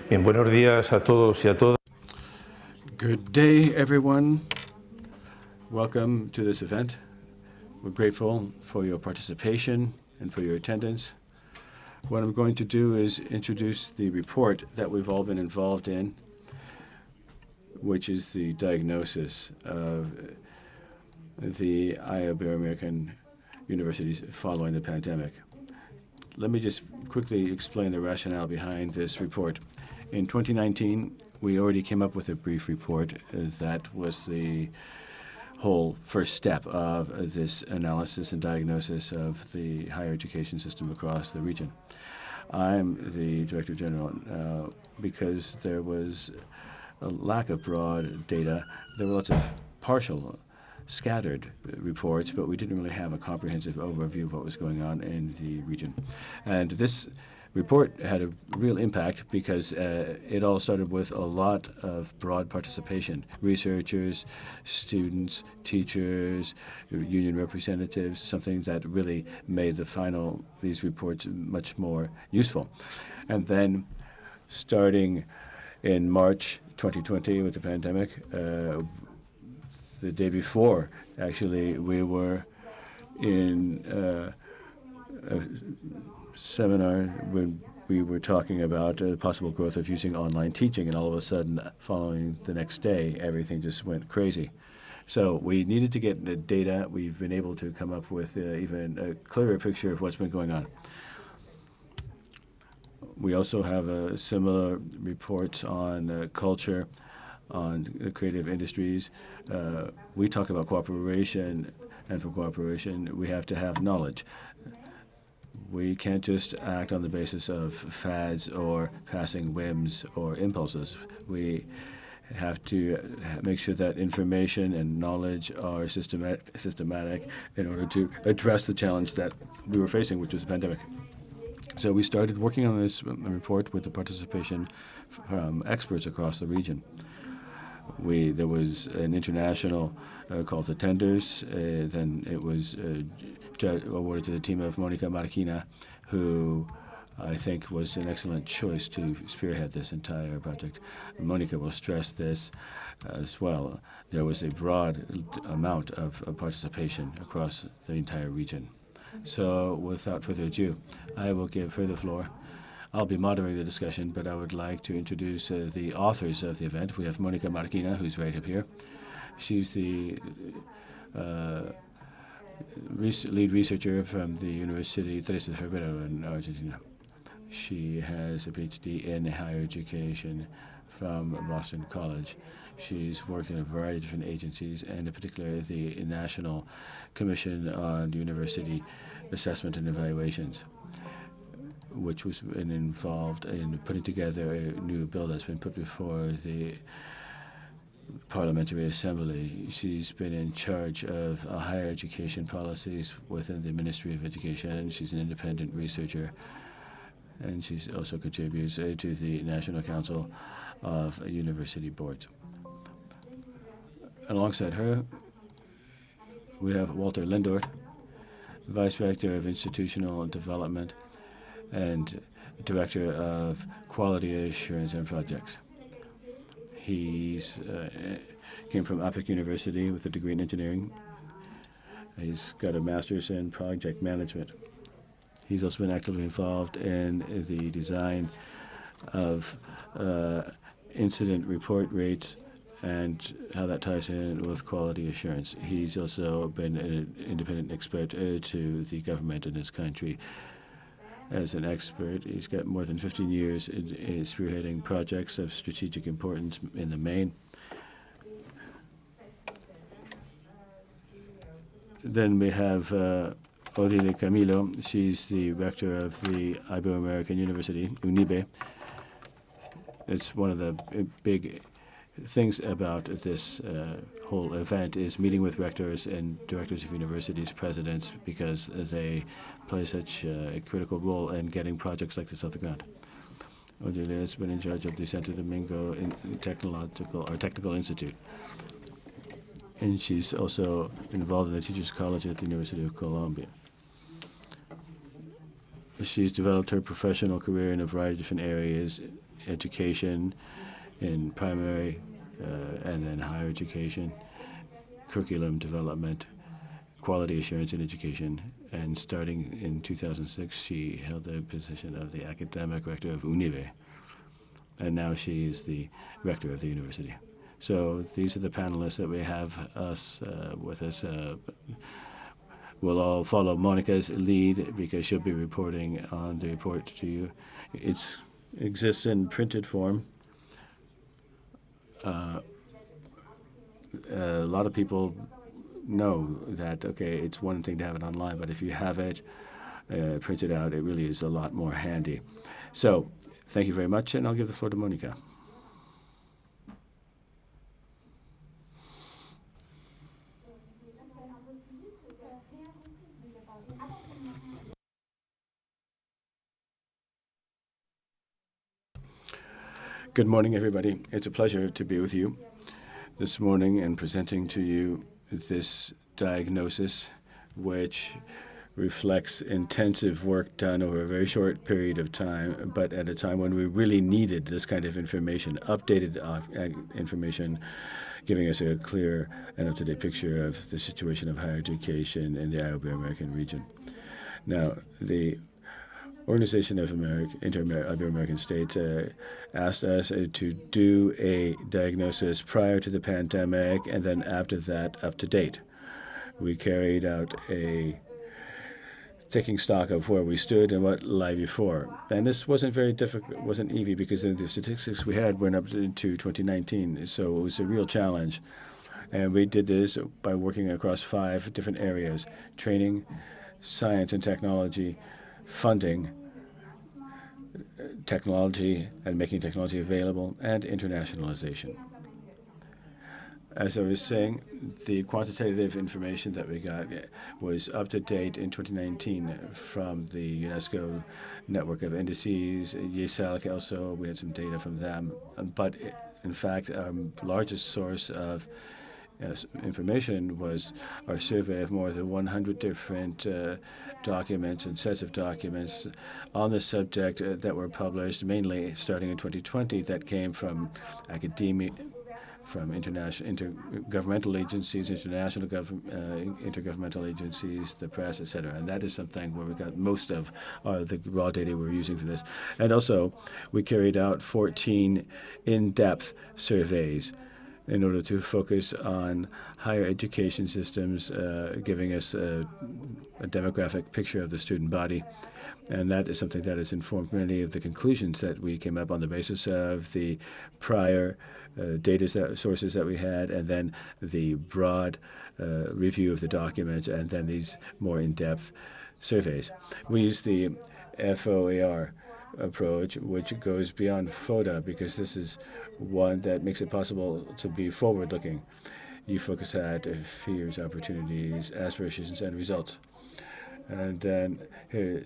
Bien, buenos días a todos y a todas. Good day, everyone. Welcome to this event. We're grateful for your participation and for your attendance. What I'm going to do is introduce the report that we've all been involved in, which is the diagnosis of the Iberoamerican universities following the pandemic. Let me just quickly explain the rationale behind this report. In 2019, we already came up with a brief report that was the whole first step of this analysis and diagnosis of the higher education system across the region. I'm the Director General because there was a lack of broad data. There were lots of partial, scattered reports, but we didn't really have a comprehensive overview of what was going on in the region. And this report had a real impact because it all started with a lot of broad participation. Researchers, students, teachers, union representatives, something that really made these reports much more useful. And then starting in March 2020 with the pandemic, the day before, actually, we were in a seminar when we were talking about the possible growth of using online teaching, and all of a sudden, following the next day, everything just went crazy. So we needed to get the data. We've been able to come up with even a clearer picture of what's been going on. We also have similar reports on culture, on the creative industries. We talk about cooperation, and for cooperation, we have to have knowledge. We can't just act on the basis of fads or passing whims or impulses. We have to make sure that information and knowledge are systematic in order to address the challenge that we were facing, which was the pandemic. So we started working on this report with the participation from experts across the region. There was an international call to tenders. Then it was awarded to the team of Monica Marquina, who I think was an excellent choice to spearhead this entire project. Monica will stress this as well. There was a broad amount of participation across the entire region. So without further ado, I will give her the floor. I'll be moderating the discussion, but I would like to introduce the authors of the event. We have Monica Marquina, who's right up here. She's the lead researcher from the University 13 de Febrero in Argentina. She has a PhD in higher education from Boston College. She's worked in a variety of different agencies, and in particular the National Commission on University Assessment and Evaluations, which was involved in putting together a new bill that's been put before the Parliamentary Assembly. She's been in charge of higher education policies within the Ministry of Education. She's an independent researcher, and she also contributes to the National Council of University Boards. Alongside her, we have Walter Lindort, Vice Rector of Institutional Development and Director of Quality Assurance and Projects. He's came from APEC University with a degree in engineering. He's got a master's in project management. He's also been actively involved in the design of incident report rates and how that ties in with quality assurance. He's also been an independent expert to the government in his country. As an expert, he's got more than 15 years in spearheading projects of strategic importance in the main. Then we have Odile Camilo. She's the rector of the Iberoamerican University, UNIBE. It's one of the big things about this whole event is meeting with rectors and directors of universities, presidents, because they play such a critical role in getting projects like this off the ground. Odile has been in charge of the Santo Domingo Technical Institute. And she's also involved in the Teachers College at the University of Columbia. She's developed her professional career in a variety of different areas education in primary and then higher education, curriculum development, quality assurance in education, and starting in 2006, she held the position of the academic rector of Unive, and now she is the rector of the university. So these are the panelists that we have with us. We'll all follow Monica's lead because she'll be reporting on the report to you. It exists in printed form. A lot of people know that, okay, it's one thing to have it online, but if you have it printed out, it really is a lot more handy. So thank you very much, and I'll give the floor to Monica. Good morning, everybody. It's a pleasure to be with you this morning and presenting to you this diagnosis, which reflects intensive work done over a very short period of time, but at a time when we really needed this kind of information, updated information, giving us a clear and up-to-date picture of the situation of higher education in the Iberoamerican region. Now, the Organization of Inter-Ibero-American States asked us to do a diagnosis prior to the pandemic and then after that up to date. We carried out taking stock of where we stood and what lay before. And this wasn't very difficult, wasn't easy because the statistics we had went up into 2019, so it was a real challenge. And we did this by working across 5 different areas: training, science and technology, funding, technology and making technology available, and internationalization. As I was saying, the quantitative information that we got was up to date in 2019 from the UNESCO network of indices. YESALC also, we had some data from them. But in fact, our largest source of information was our survey of more than 100 different documents and sets of documents on the subject that were published, mainly starting in 2020, that came from academia, from intergovernmental agencies, intergovernmental agencies, the press, etc. And that is something where we got most of the raw data we're using for this. And also, we carried out 14 in-depth surveys in order to focus on higher education systems, giving us a demographic picture of the student body. And that is something that has informed many of the conclusions that we came up on the basis of the prior data sources that we had, and then the broad review of the documents, and then these more in-depth surveys. We use the FOAR approach, which goes beyond FODA, because this is one that makes it possible to be forward-looking. You focus at fears, opportunities, aspirations, and results. And then here,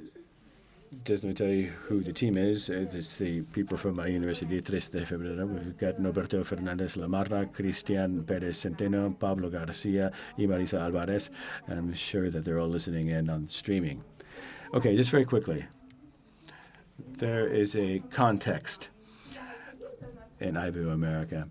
just let me tell you who the team is. It's the people from my university, 3 de Febrero. We've got Norberto Fernandez Lamarra, Cristian Perez Centeno, Pablo Garcia, y Marisa Alvarez. I'm sure that they're all listening in on streaming. Okay, just very quickly. There is a context in Iberoamerica,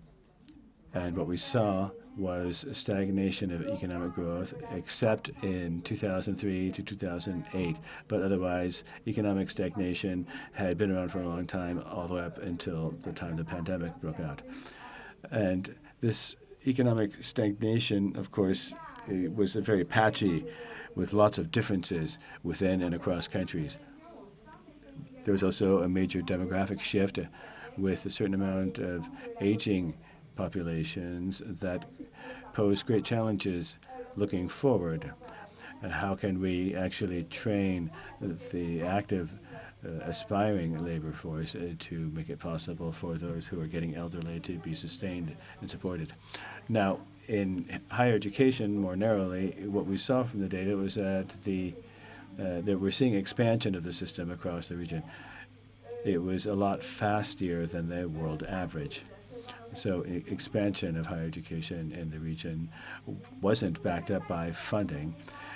and what we saw was a stagnation of economic growth, except in 2003 to 2008. But otherwise, economic stagnation had been around for a long time, all the way up until the time the pandemic broke out. And this economic stagnation, of course, was very patchy, with lots of differences within and across countries. There was also a major demographic shift with a certain amount of aging populations that pose great challenges looking forward. How can we actually train the active, aspiring labor force to make it possible for those who are getting elderly to be sustained and supported? Now, in higher education, more narrowly, what we saw from the data was that that we're seeing expansion of the system across the region. It was a lot faster than the world average. So expansion of higher education in the region wasn't backed up by funding.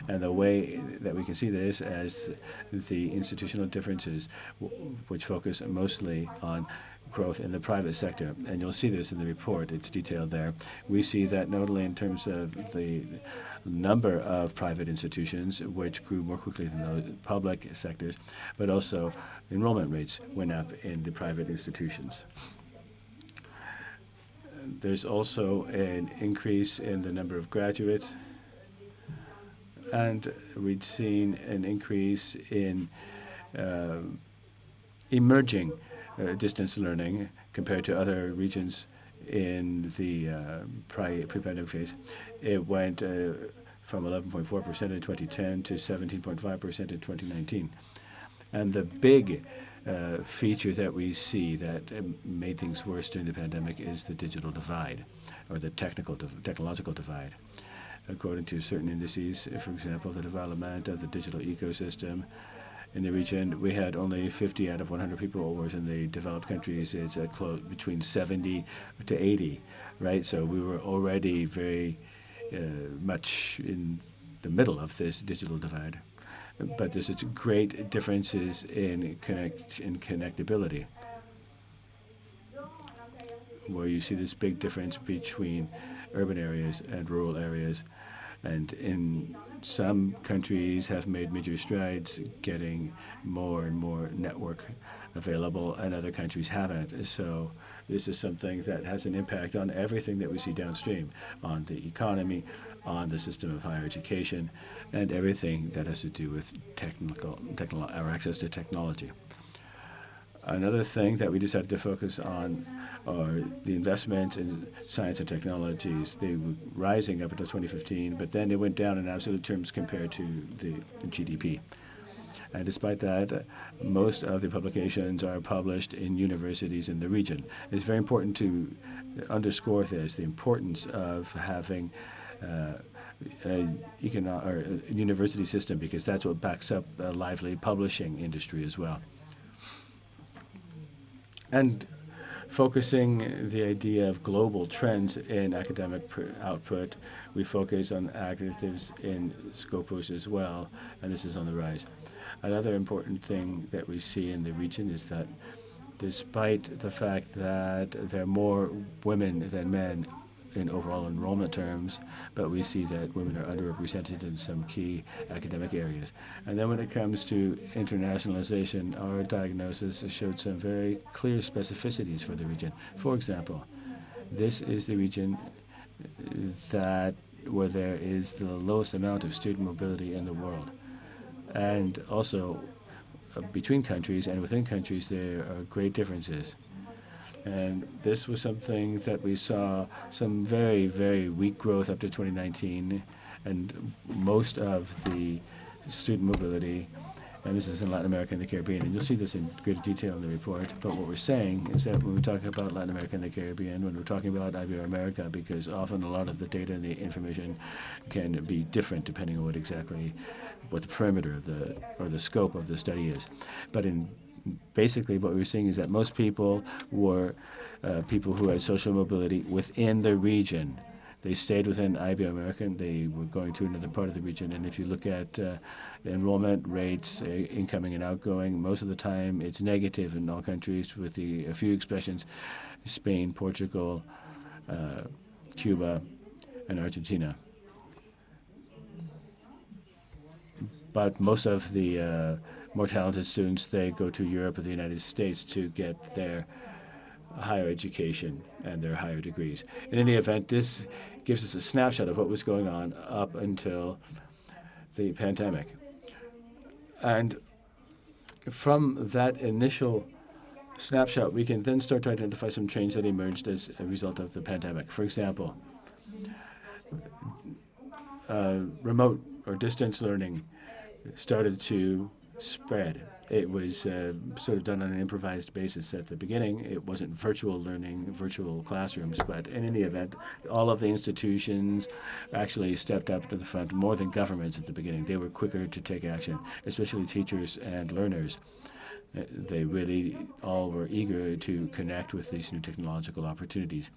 And the way that we can see this as the institutional differences, which focus mostly on growth in the private sector. And you'll see this in the report. It's detailed there. We see that not only in terms of the number of private institutions, which grew more quickly than the public sectors, but also enrollment rates went up in the private institutions. There's also an increase in the number of graduates, and we'd seen an increase in emerging distance learning compared to other regions in the pre-pandemic phase. It went from 11.4% in 2010 to 17.5% in 2019. And the big feature that we see that made things worse during the pandemic is the digital divide, or the technological divide. According to certain indices, for example, the development of the digital ecosystem in the region, we had only 50 out of 100 people, whereas in the developed countries, it's between 70 to 80, right? So we were already very much in the middle of this digital divide. But there's such great differences in connectability, where you see this big difference between urban areas and rural areas. And in some countries have made major strides getting more and more network available, and other countries haven't. So this is something that has an impact on everything that we see downstream, on the economy, on the system of higher education, and everything that has to do with our access to technology. Another thing that we decided to focus on are the investments in science and technologies. They were rising up until 2015, but then they went down in absolute terms compared to the GDP. And despite that, most of the publications are published in universities in the region. It's very important to underscore this, the importance of having a university system, because that's what backs up a lively publishing industry as well. And focusing the idea of global trends in academic output, we focus on adjectives in Scopus as well, and this is on the rise. Another important thing that we see in the region is that despite the fact that there are more women than men in overall enrollment terms, but we see that women are underrepresented in some key academic areas. And then when it comes to internationalization, our diagnosis showed some very clear specificities for the region. For example, this is the region where there is the lowest amount of student mobility in the world. And also, between countries and within countries, there are great differences. And this was something that we saw some very, very weak growth up to 2019, and most of the student mobility, and this is in Latin America and the Caribbean, and you'll see this in great detail in the report, but what we're saying is that when we talk about Latin America and the Caribbean, when we're talking about Iberoamerica, because often a lot of the data and the information can be different depending on what the perimeter of the scope of the study is. But basically what we were seeing is that most people were people who had social mobility within the region. They stayed within Iberoamerica, and they were going to another part of the region. And if you look at the enrollment rates, incoming and outgoing, most of the time it's negative in all countries, with a few exceptions: Spain, Portugal, Cuba, and Argentina. But most of the more talented students, they go to Europe or the United States to get their higher education and their higher degrees. In any event, this gives us a snapshot of what was going on up until the pandemic. And from that initial snapshot, we can then start to identify some change that emerged as a result of the pandemic. For example, remote or distance learning started to spread. It was sort of done on an improvised basis at the beginning. It wasn't virtual learning, virtual classrooms, but in any event, all of the institutions actually stepped up to the front more than governments at the beginning. They were quicker to take action, especially teachers and learners. They really all were eager to connect with these new technological opportunities.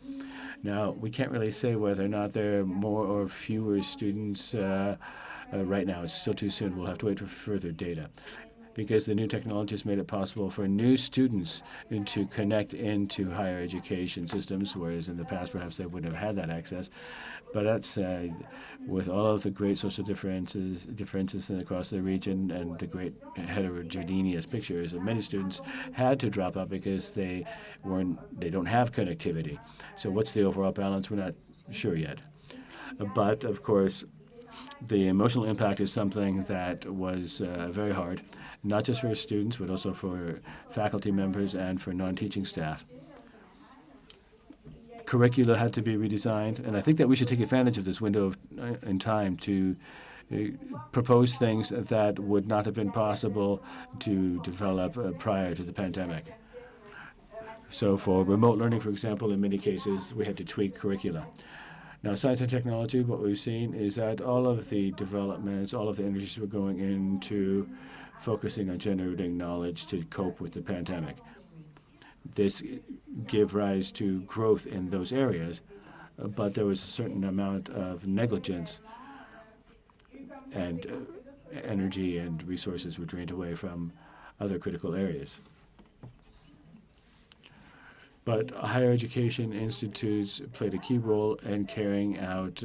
Now, we can't really say whether or not there are more or fewer students right now. It's still too soon. We'll have to wait for further data. because the new technologies made it possible for new students to connect into higher education systems, whereas in the past perhaps they wouldn't have had that access. But that said, with all of the great social differences across the region and the great heterogeneous pictures, many students had to drop out because they don't have connectivity. So what's the overall balance? We're not sure yet. But of course, the emotional impact is something that was very hard, not just for students, but also for faculty members and for non-teaching staff. Curricula had to be redesigned, and I think that we should take advantage of this window in time to propose things that would not have been possible to develop prior to the pandemic. So for remote learning, for example, in many cases, we had to tweak curricula. Now, science and technology, what we've seen is that all of the developments, all of the energies were going into focusing on generating knowledge to cope with the pandemic. This gave rise to growth in those areas, but there was a certain amount of negligence, and energy and resources were drained away from other critical areas. But higher education institutes played a key role in carrying out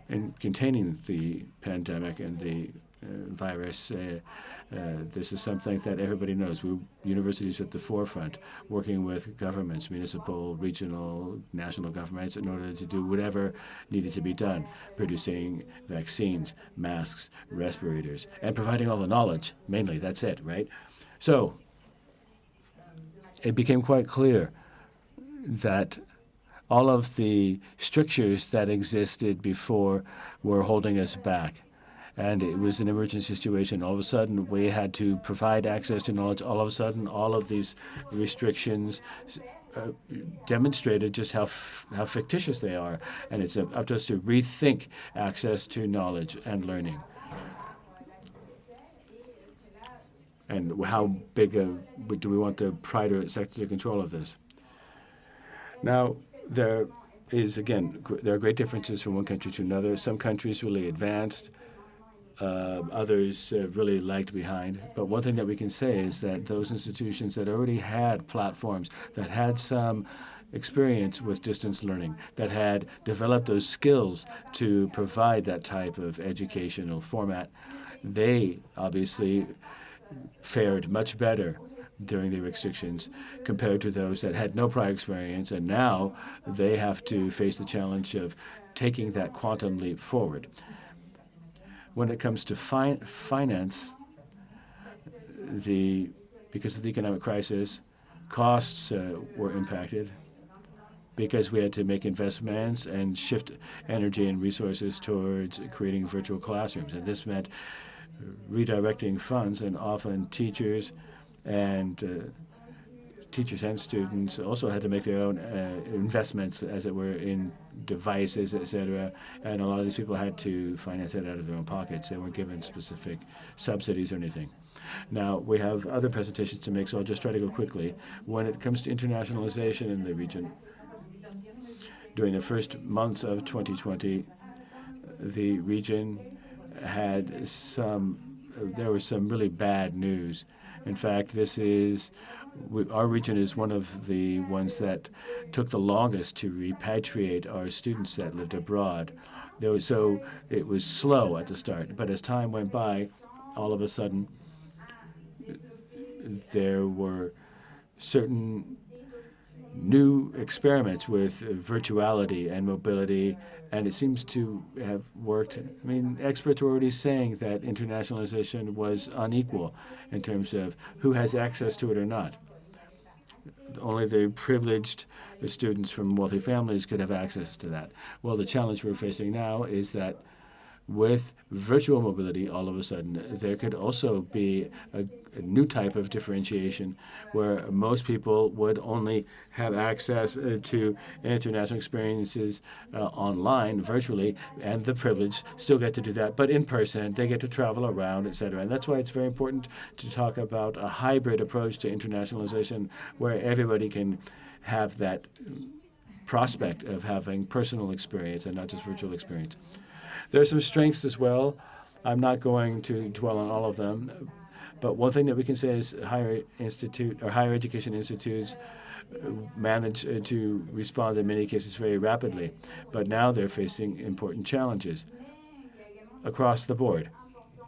in containing the pandemic and the virus. This is something that everybody knows. Universities at the forefront, working with governments, municipal, regional, national governments, in order to do whatever needed to be done, producing vaccines, masks, respirators, and providing all the knowledge. Mainly, that's it, right? So it became quite clear that all of the strictures that existed before were holding us back. And it was an emergency situation. All of a sudden, we had to provide access to knowledge. All of a sudden, all of these restrictions demonstrated just how fictitious they are. And it's up to us to rethink access to knowledge and learning. And how big do we want the private sector to control of this? Now, there are great differences from one country to another. Some countries really advanced. Others really lagged behind. But one thing that we can say is that those institutions that already had platforms, that had some experience with distance learning, that had developed those skills to provide that type of educational format, they obviously fared much better during the restrictions compared to those that had no prior experience, and now they have to face the challenge of taking that quantum leap forward. When it comes to finance, because of the economic crisis, costs were impacted because we had to make investments and shift energy and resources towards creating virtual classrooms. And this meant redirecting funds, and often teachers and students also had to make their own investments, as it were, in devices, etc. And a lot of these people had to finance it out of their own pockets. They weren't given specific subsidies or anything. Now, we have other presentations to make, so I'll just try to go quickly. When it comes to internationalization in the region, during the first months of 2020, the region had there was some really bad news. In fact, our region is one of the ones that took the longest to repatriate our students that lived abroad. So it was slow at the start, but as time went by, all of a sudden, there were certain new experiments with virtuality and mobility, and it seems to have worked. I mean, experts were already saying that internationalization was unequal in terms of who has access to it or not. Only the privileged students from wealthy families could have access to that. Well, the challenge we're facing now is that with virtual mobility, all of a sudden, there could also be a new type of differentiation where most people would only have access to international experiences online, virtually, and the privileged still get to do that. But in person, they get to travel around, etc. And that's why it's very important to talk about a hybrid approach to internationalization where everybody can have that prospect of having personal experience and not just virtual experience. There are some strengths as well. I'm not going to dwell on all of them, But one thing that we can say is higher education institutes manage to respond in many cases very rapidly. But now they're facing important challenges across the board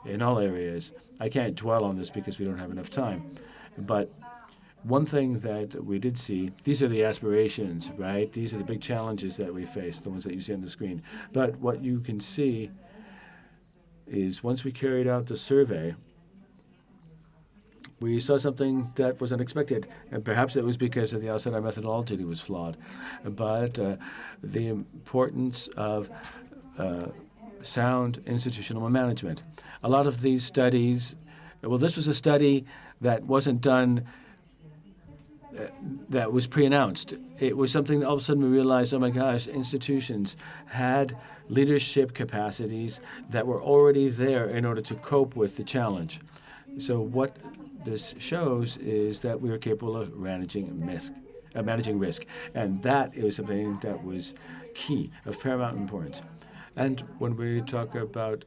in all areas. I can't dwell on this because we don't have enough time. But one thing that we did see, these are the aspirations, right? These are the big challenges that we face, the ones that you see on the screen. But what you can see is once we carried out the survey, we saw something that was unexpected, and perhaps it was because at the outset our methodology was flawed. But the importance of sound institutional management. A lot of these studies, well, this was a study that wasn't done, that was pre-announced. It was something that all of a sudden we realized, oh my gosh, institutions had leadership capacities that were already there in order to cope with the challenge. So what this shows is that we were capable of managing risk. And that is something that was key, of paramount importance. And when we talk about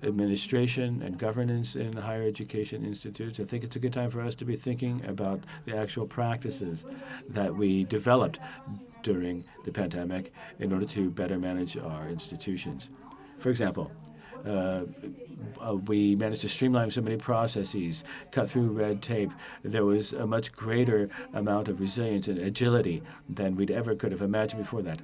administration and governance in higher education institutes, I think it's a good time for us to be thinking about the actual practices that we developed during the pandemic in order to better manage our institutions. For example, we managed to streamline so many processes, cut through red tape. There was a much greater amount of resilience and agility than we'd ever could have imagined before that,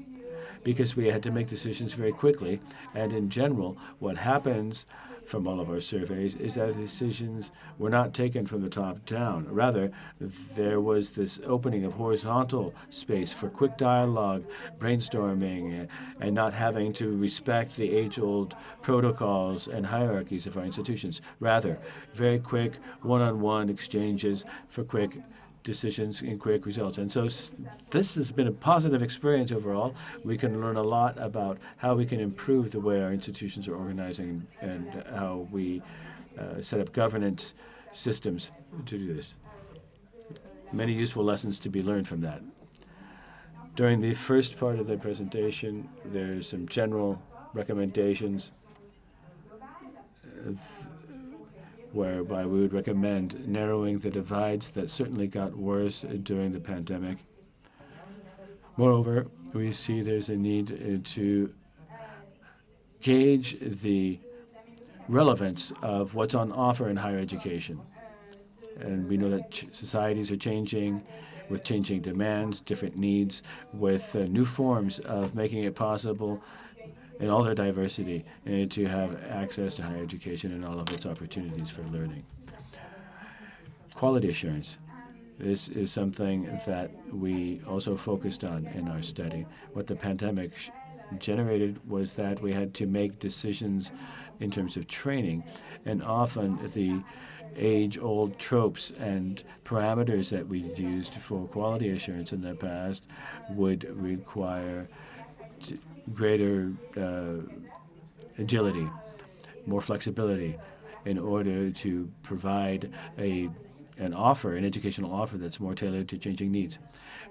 because we had to make decisions very quickly. And in general, what happens from all of our surveys is that decisions were not taken from the top down. Rather, there was this opening of horizontal space for quick dialogue, brainstorming, and not having to respect the age-old protocols and hierarchies of our institutions. Rather, very quick one-on-one exchanges for quick decisions and quick results. And so this has been a positive experience overall. We can learn a lot about how we can improve the way our institutions are organizing and how we set up governance systems to do this. Many useful lessons to be learned from that. During the first part of the presentation, there's some general recommendations whereby we would recommend narrowing the divides that certainly got worse during the pandemic. Moreover, we see there's a need to gauge the relevance of what's on offer in higher education. And we know that societies are changing with changing demands, different needs, with new forms of making it possible in all their diversity and to have access to higher education and all of its opportunities for learning. Quality assurance. This is something that we also focused on in our study. What the pandemic generated was that we had to make decisions in terms of training, and often the age-old tropes and parameters that we used for quality assurance in the past would require greater agility, more flexibility in order to provide an educational offer that's more tailored to changing needs.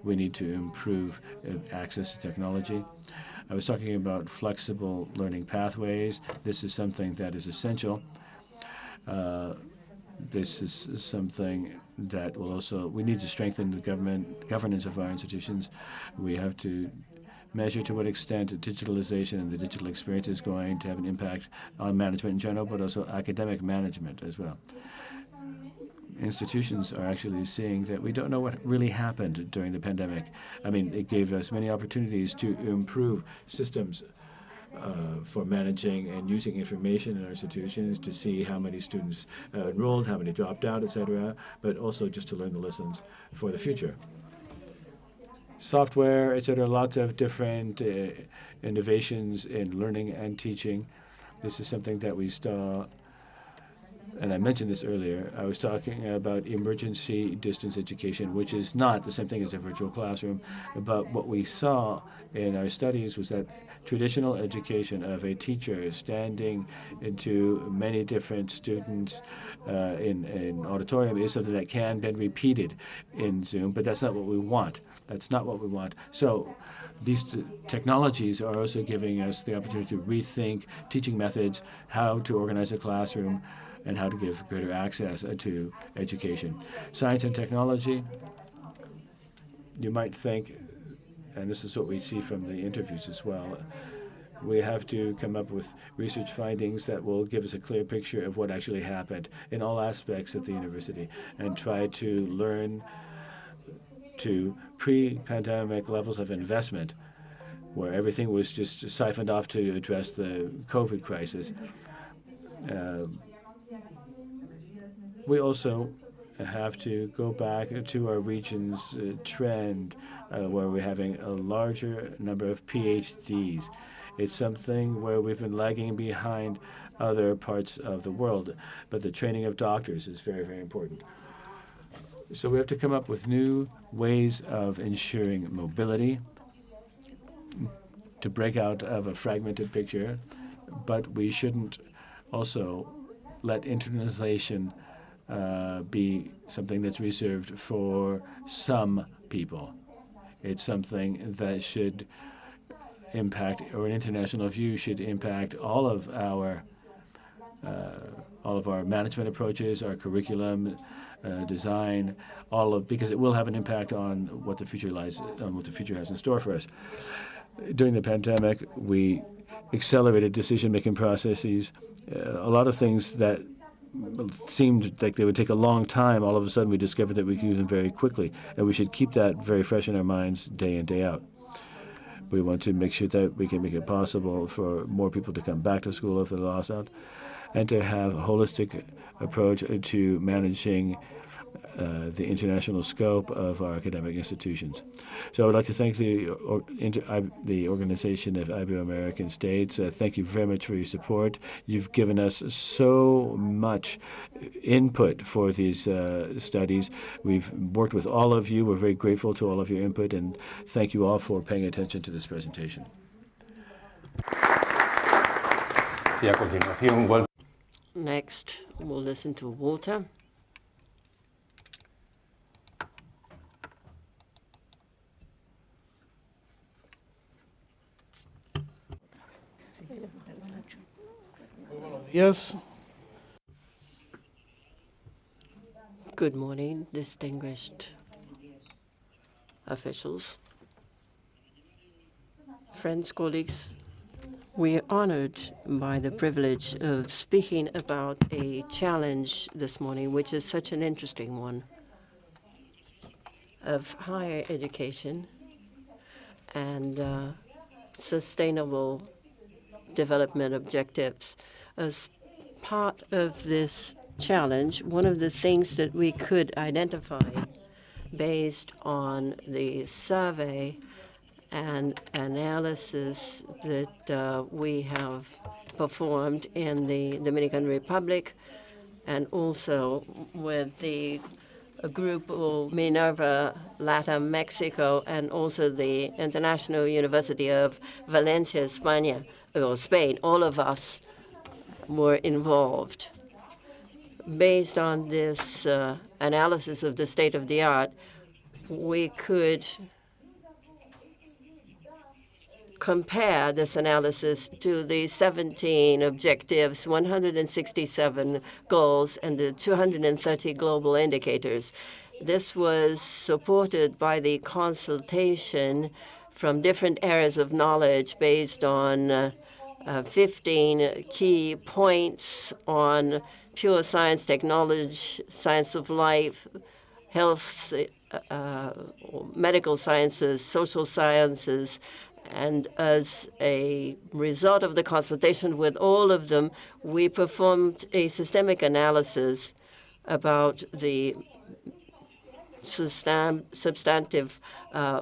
We need to improve access to technology. I was talking about flexible learning pathways. This is something that is essential. This is something that will also, we need to strengthen the governance of our institutions. We have to measure to what extent digitalization and the digital experience is going to have an impact on management in general, but also academic management as well. Institutions are actually seeing that we don't know what really happened during the pandemic. I mean, it gave us many opportunities to improve systems for managing and using information in our institutions, to see how many students enrolled, how many dropped out, etc., but also just to learn the lessons for the future. Software, etc., lots of different innovations in learning and teaching. This is something that we saw, and I mentioned this earlier. I was talking about emergency distance education, which is not the same thing as a virtual classroom. But what we saw in our studies was that traditional education of a teacher standing into many different students in an auditorium is something that can be repeated in Zoom, but that's not what we want. That's not what we want. So these technologies are also giving us the opportunity to rethink teaching methods, how to organize a classroom, and how to give greater access to education. Science and technology, you might think, and this is what we see from the interviews as well, we have to come up with research findings that will give us a clear picture of what actually happened in all aspects of the university and try to learn to pre-pandemic levels of investment where everything was just siphoned off to address the COVID crisis. We also have to go back to our region's trend where we're having a larger number of PhDs. It's something where we've been lagging behind other parts of the world, but the training of doctors is very, very important. So we have to come up with new ways of ensuring mobility to break out of a fragmented picture, but we shouldn't also let internationalization be something that's reserved for some people. It's something that should impact, or an international view should impact all of our management approaches, our curriculum, design, because it will have an impact on what the future has in store for us. During the pandemic, we accelerated decision-making processes. A lot of things that seemed like they would take a long time, all of a sudden we discovered that we could use them very quickly, and we should keep that very fresh in our minds day in, day out. We want to make sure that we can make it possible for more people to come back to school if they're lost out, and to have a holistic approach to managing the international scope of our academic institutions. So I would like to thank the Organization of Iberoamerican States. Thank you very much for your support. You've given us so much input for these studies. We've worked with all of you. We're very grateful to all of your input, and thank you all for paying attention to this presentation. Next, we'll listen to Walter. Yes. Good morning, distinguished officials, friends, colleagues. We are honored by the privilege of speaking about a challenge this morning, which is such an interesting one, of higher education and sustainable development objectives. As part of this challenge, one of the things that we could identify based on the survey and analysis that we have performed in the Dominican Republic and also with the Grupo Minerva Latam Mexico and also the International University of Valencia, Spain, all of us were involved. Based on this analysis of the state of the art, we could compare this analysis to the 17 objectives, 167 goals, and the 230 global indicators. This was supported by the consultation from different areas of knowledge based on 15 key points on pure science, technology, science of life, health, medical sciences, social sciences. And as a result of the consultation with all of them, we performed a systemic analysis about the substantive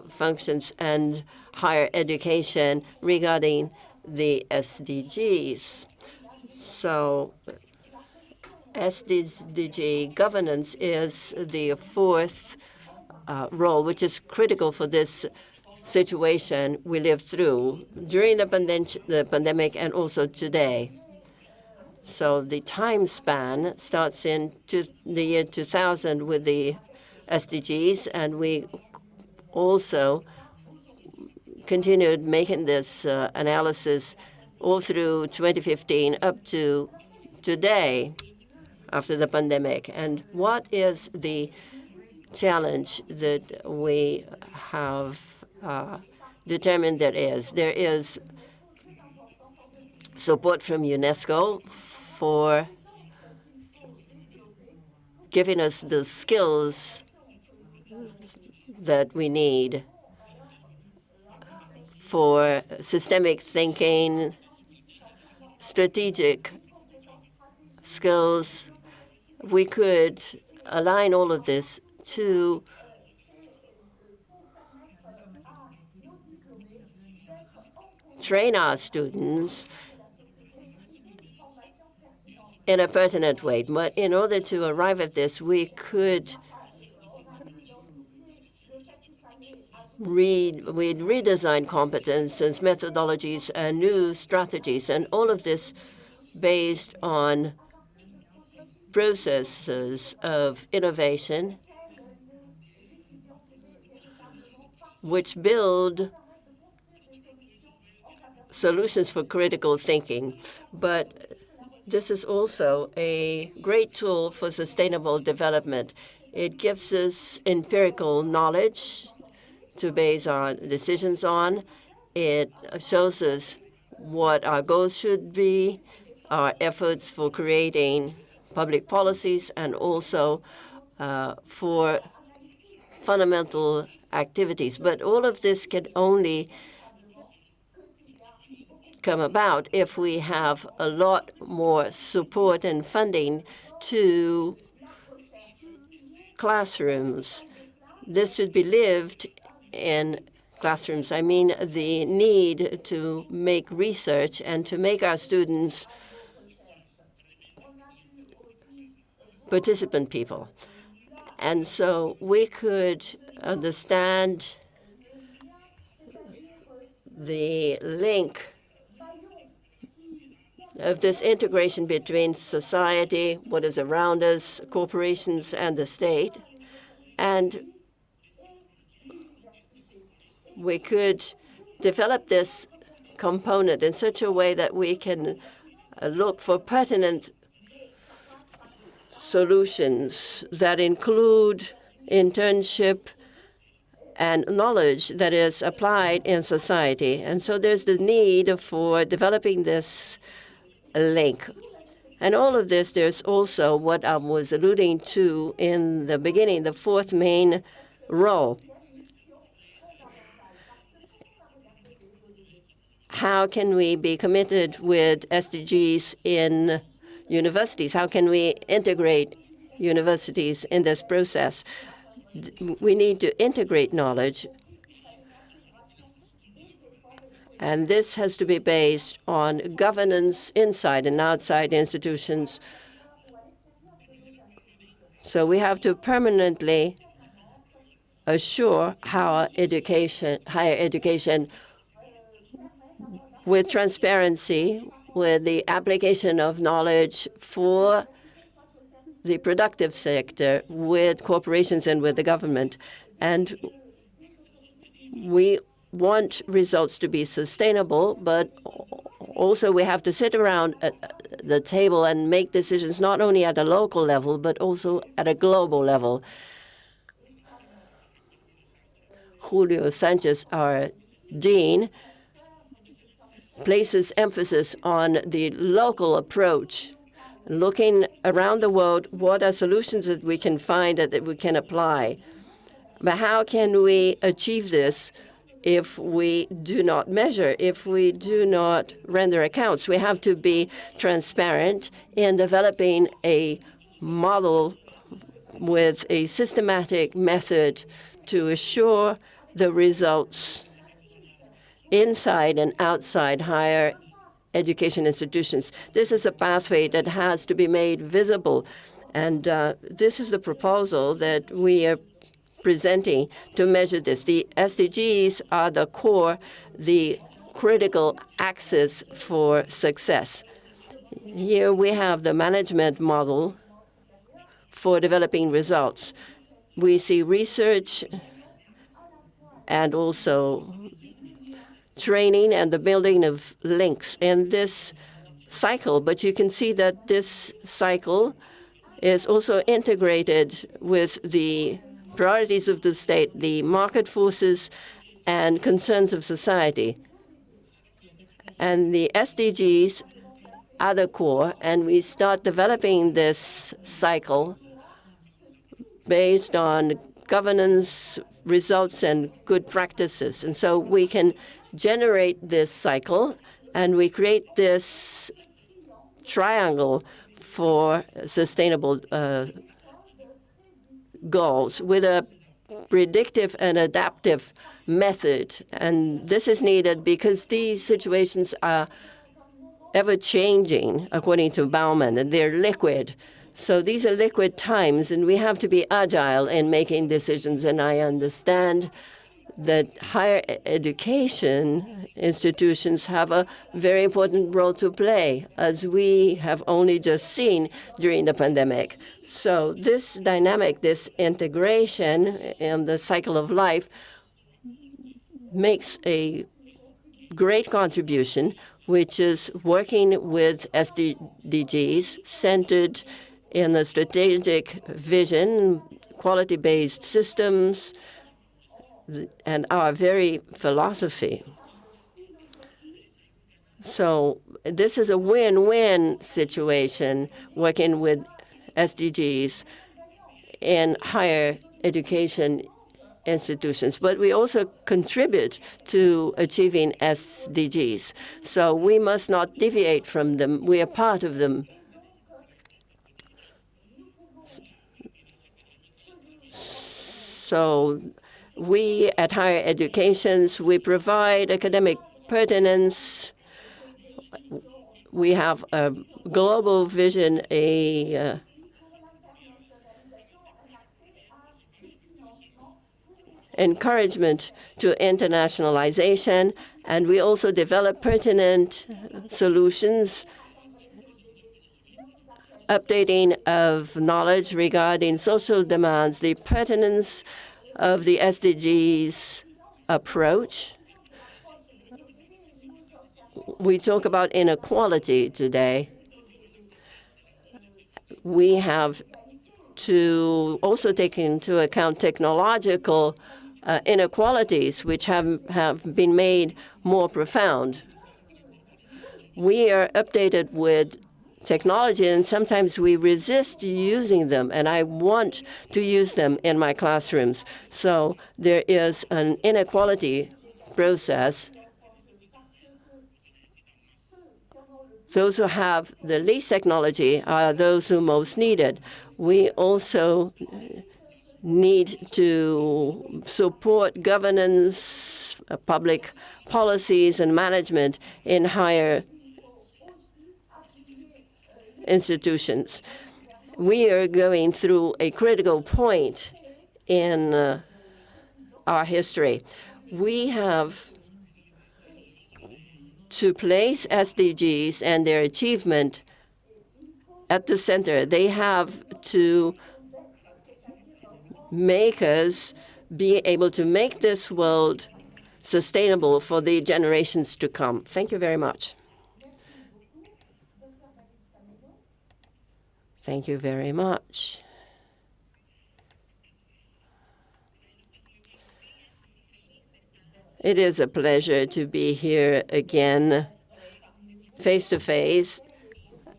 functions and higher education regarding the SDGs. So SDG governance is the fourth role, which is critical for this situation we lived through during the pandemic and also today. So the time span starts in the year 2000 with the SDGs, and we also continued making this analysis all through 2015 up to today. after the pandemic. And what is the challenge that we have determined there is? There is support from UNESCO for giving us the skills that we need for systemic thinking, strategic skills. We could align all of this to train our students in a pertinent way. But in order to arrive at this, we could redesign competences, methodologies, and new strategies, and all of this based on processes of innovation which build solutions for critical thinking. But this is also a great tool for sustainable development. It gives us empirical knowledge to base our decisions on. It shows us what our goals should be, our efforts for creating public policies, and also for fundamental activities. But all of this can only come about if we have a lot more support and funding to classrooms. This should be lived in classrooms. I mean, the need to make research and to make our students participant people. And so we could understand the link of this integration between society, what is around us, corporations, and the state. And we could develop this component in such a way that we can look for pertinent solutions that include internship and knowledge that is applied in society. And so there's the need for developing this link. And all of this, there's also what I was alluding to in the beginning, the fourth main role. How can we be committed with SDGs in universities? How can we integrate universities in this process? We need to integrate knowledge, and this has to be based on governance inside and outside institutions. So we have to permanently assure higher education with transparency, with the application of knowledge for the productive sector, with corporations and with the government. And we want results to be sustainable, but also we have to sit around at the table and make decisions not only at a local level, but also at a global level. Julio Sanchez, our dean, places emphasis on the local approach, looking around the world, what are solutions that we can find that we can apply. But how can we achieve this if we do not measure, if we do not render accounts? We have to be transparent in developing a model with a systematic method to assure the results inside and outside higher education institutions. This is a pathway that has to be made visible. And this is the proposal that we are presenting to measure this. The SDGs are the core, the critical axis for success. Here we have the management model for developing results. We see research and also training and the building of links in this cycle. But you can see that this cycle is also integrated with the priorities of the state, the market forces, and concerns of society. And the SDGs are the core, and we start developing this cycle based on governance, results, and good practices. And so we can generate this cycle, and we create this triangle for sustainable goals with a predictive and adaptive method. And this is needed because these situations are ever-changing, according to Bauman, and they're liquid. So these are liquid times, and we have to be agile in making decisions. And I understand that higher education institutions have a very important role to play, as we have only just seen during the pandemic. So this dynamic, this integration in the cycle of life makes a great contribution, which is working with SDGs centered in a strategic vision, quality-based systems, and our very philosophy. So this is a win-win situation, working with SDGs in higher education institutions. But we also contribute to achieving SDGs. So we must not deviate from them. We are part of them. So we at higher educations, we provide academic pertinence. We have a global vision, encouragement to internationalization, and we also develop pertinent solutions, updating of knowledge regarding social demands, the pertinence of the SDGs approach. We talk about inequality today. We have to also take into account technological inequalities, which have been made more profound. We are updated with technology, and sometimes we resist using them, and I want to use them in my classrooms. So there is an inequality process. Those who have the least technology are those who most need it. We also need to support governance, public policies, and management in higher institutions. We are going through a critical point in our history. We have to place SDGs and their achievement at the center. They have to make us be able to make this world sustainable for the generations to come. Thank you very much. Thank you very much. It is a pleasure to be here again, face-to-face,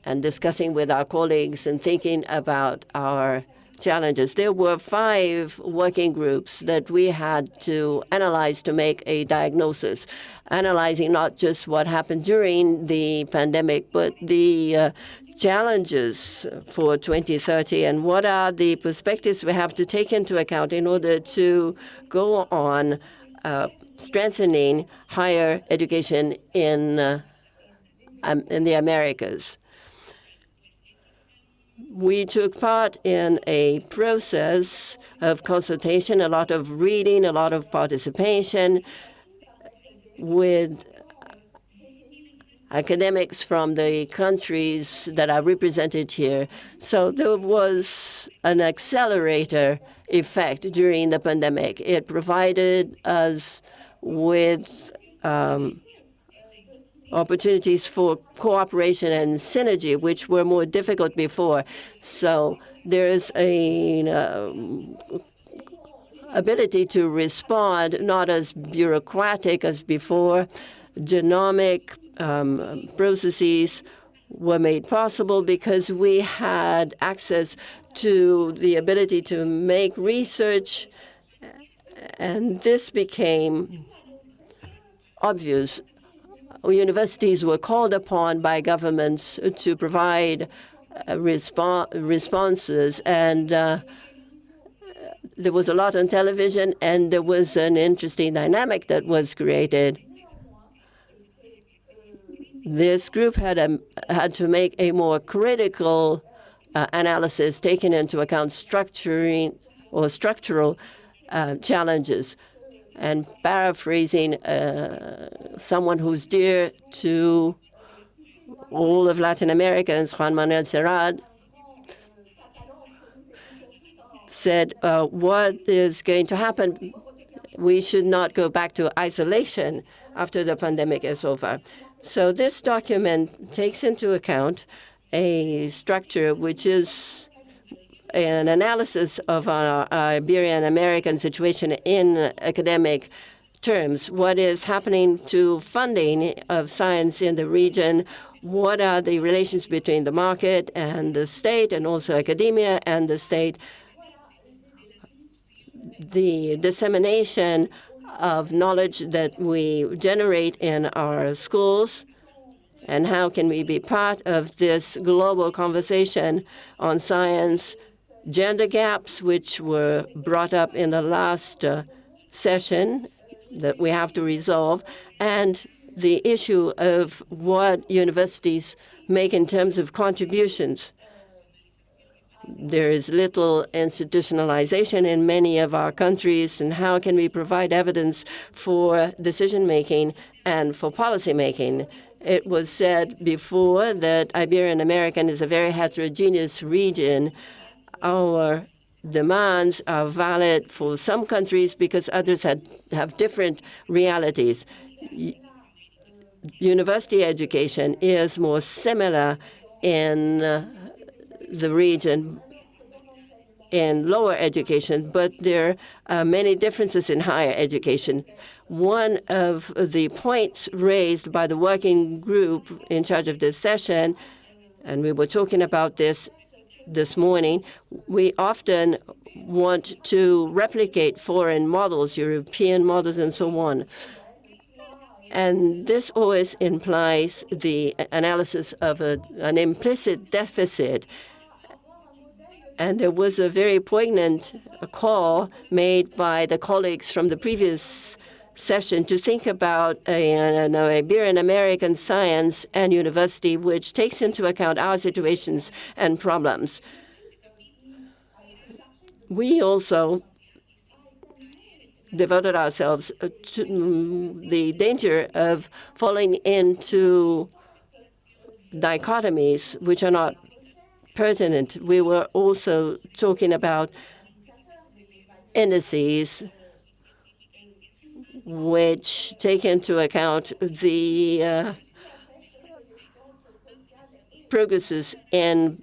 and discussing with our colleagues and thinking about our challenges. There were 5 working groups that we had to analyze to make a diagnosis, analyzing not just what happened during the pandemic, but the challenges for 2030 and what are the perspectives we have to take into account in order to go on strengthening higher education in the Americas. We took part in a process of consultation, a lot of reading, a lot of participation with academics from the countries that are represented here. So there was an accelerator effect during the pandemic. It provided us with opportunities for cooperation and synergy, which were more difficult before. So there is a ability to respond, not as bureaucratic as before. Genomic processes were made possible because we had access to the ability to make research, and this became obvious. Universities were called upon by governments to provide responses, and there was a lot on television, and there was an interesting dynamic that was created. This group had to make a more critical analysis, taking into account structuring or structural challenges. And paraphrasing someone who's dear to all of Latin Americans, Juan Manuel Serrat, said, what is going to happen? We should not go back to isolation after the pandemic is over. So this document takes into account a structure which is an analysis of our Iberian American situation in academic terms. What is happening to funding of science in the region? What are the relations between the market and the state, and also academia and the state? The dissemination of knowledge that we generate in our schools, and how can we be part of this global conversation on science, gender gaps, which were brought up in the last session that we have to resolve, and the issue of what universities make in terms of contributions. There is little institutionalization in many of our countries, and how can we provide evidence for decision-making and for policy-making? It was said before that Iberian American is a very heterogeneous region. Our demands are valid for some countries because others have different realities. University education is more similar in the region in lower education, but there are many differences in higher education. One of the points raised by the working group in charge of this session, and we were talking about this morning, we often want to replicate foreign models, European models, and so on. And this always implies the analysis of an implicit deficit. And there was a very poignant call made by the colleagues from the previous session to think about an Iberian American science and university which takes into account our situations and problems. We also devoted ourselves to the danger of falling into dichotomies which are not pertinent. We were also talking about indices which take into account the progresses in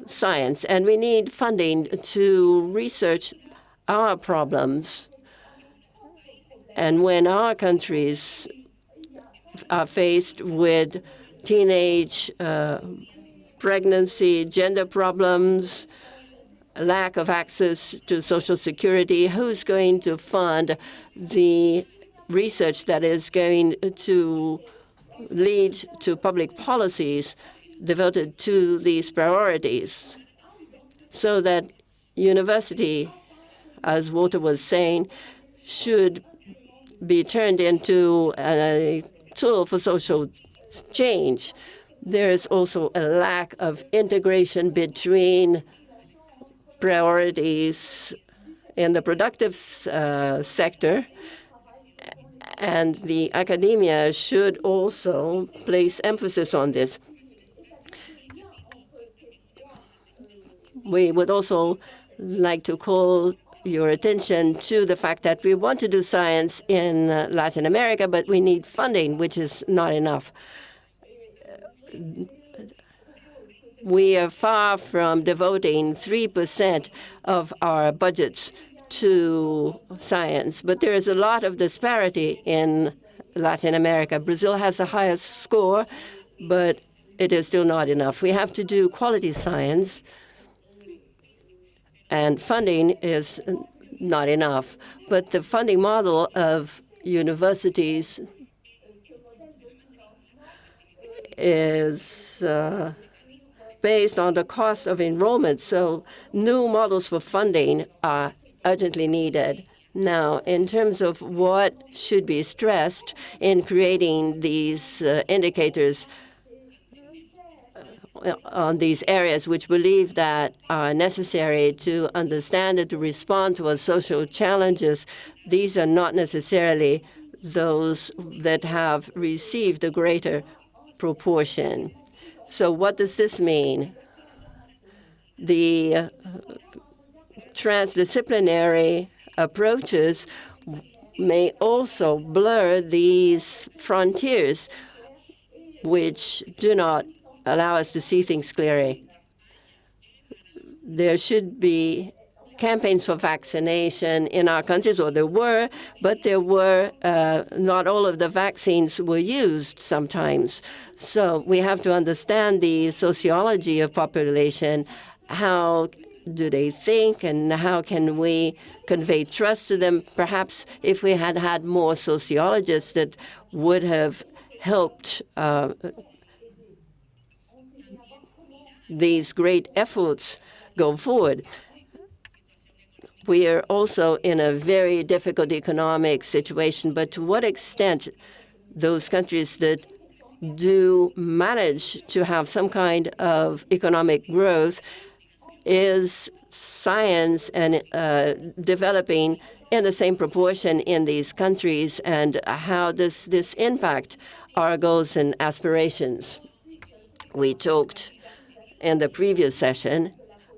science, and we need funding to research our problems. And when our countries are faced with teenage pregnancy, gender problems, lack of access to Social Security, who's going to fund the research that is going to lead to public policies devoted to these priorities? So that university, as Walter was saying, should be turned into a tool for social change. There is also a lack of integration between priorities in the productive sector, and the academia should also place emphasis on this. We would also like to call your attention to the fact that we want to do science in Latin America, but we need funding, which is not enough. We are far from devoting 3% of our budgets to science, but there is a lot of disparity in Latin America. Brazil has the highest score, but it is still not enough. We have to do quality science, and funding is not enough. But the funding model of universities is based on the cost of enrollment, so new models for funding are urgently needed. Now, in terms of what should be stressed in creating these indicators on these areas which believe that are necessary to understand and to respond to our social challenges, these are not necessarily those that have received a greater proportion. So what does this mean? The transdisciplinary approaches may also blur these frontiers, which do not allow us to see things clearly. There should be campaigns for vaccination in our countries, or there were, but there were not all of the vaccines were used sometimes. So we have to understand the sociology of population. How do they think, and how can we convey trust to them? Perhaps if we had had more sociologists that would have helped these great efforts go forward. We are also in a very difficult economic situation, but to what extent those countries that do manage to have some kind of economic growth is science and developing in the same proportion in these countries, and how does this impact our goals and aspirations? We talked in the previous session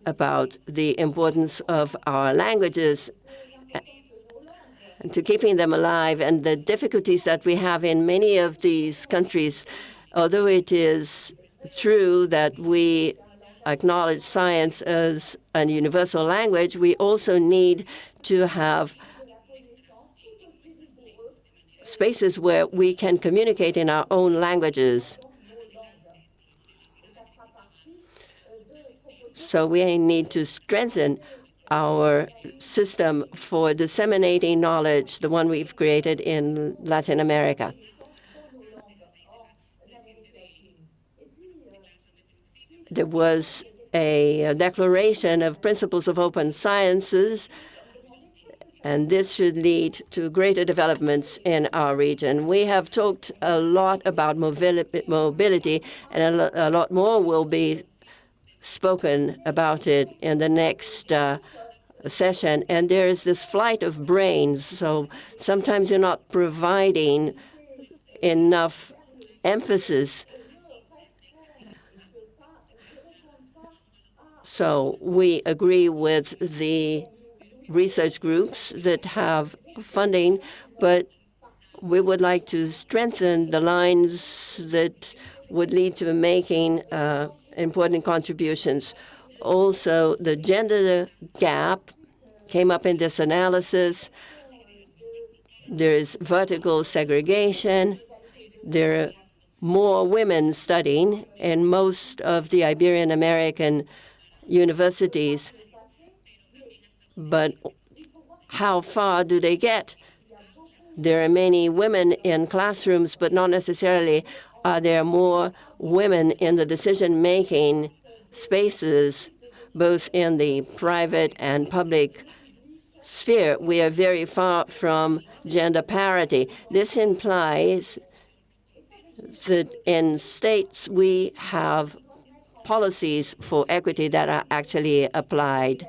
about the importance of our languages and to keeping them alive, and the difficulties that we have in many of these countries. Although it is true that we acknowledge science as a universal language, we also need to have spaces where we can communicate in our own languages. So we need to strengthen our system for disseminating knowledge, the one we've created in Latin America. There was a declaration of principles of open sciences, and this should lead to greater developments in our region. We have talked a lot about mobility, and a lot more will be spoken about it in the next session. And there is this flight of brains, so sometimes you're not providing enough emphasis. So we agree with the research groups that have funding, but we would like to strengthen the lines that would lead to making important contributions. Also, the gender gap came up in this analysis. There is vertical segregation. There are more women studying in most of the Iberian American universities. But how far do they get? There are many women in classrooms, but not necessarily are there more women in the decision-making spaces, both in the private and public sphere. We are very far from gender parity. This implies that in states we have policies for equity that are actually applied.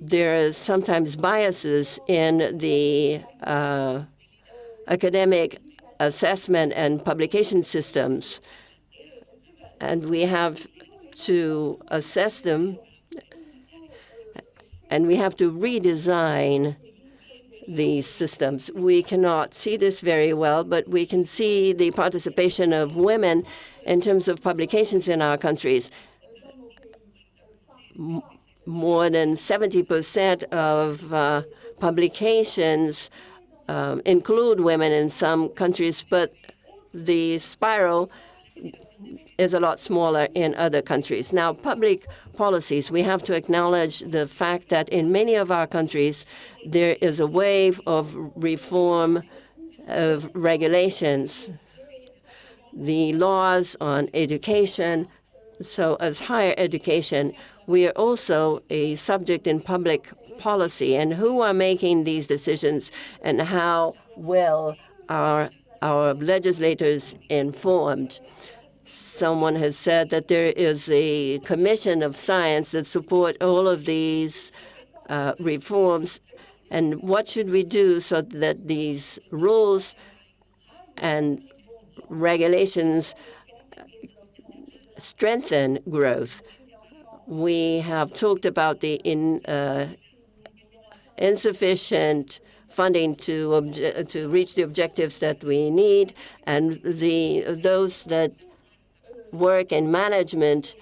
There are sometimes biases in the academic assessment and publication systems, and we have to assess them and we have to redesign these systems. We cannot see this very well, but we can see the participation of women in terms of publications in our countries. More than 70% of publications include women in some countries, but the spiral is a lot smaller in other countries. Now, public policies, we have to acknowledge the fact that in many of our countries, there is a wave of reform of regulations, the laws on education. So as higher education, we are also a subject in public policy. And who are making these decisions, and how well are our legislators informed? Someone has said that there is a commission of science that support all of these reforms. And what should we do so that these rules and regulations strengthen growth? We have talked about the insufficient funding to reach the objectives that we need, and those that work in management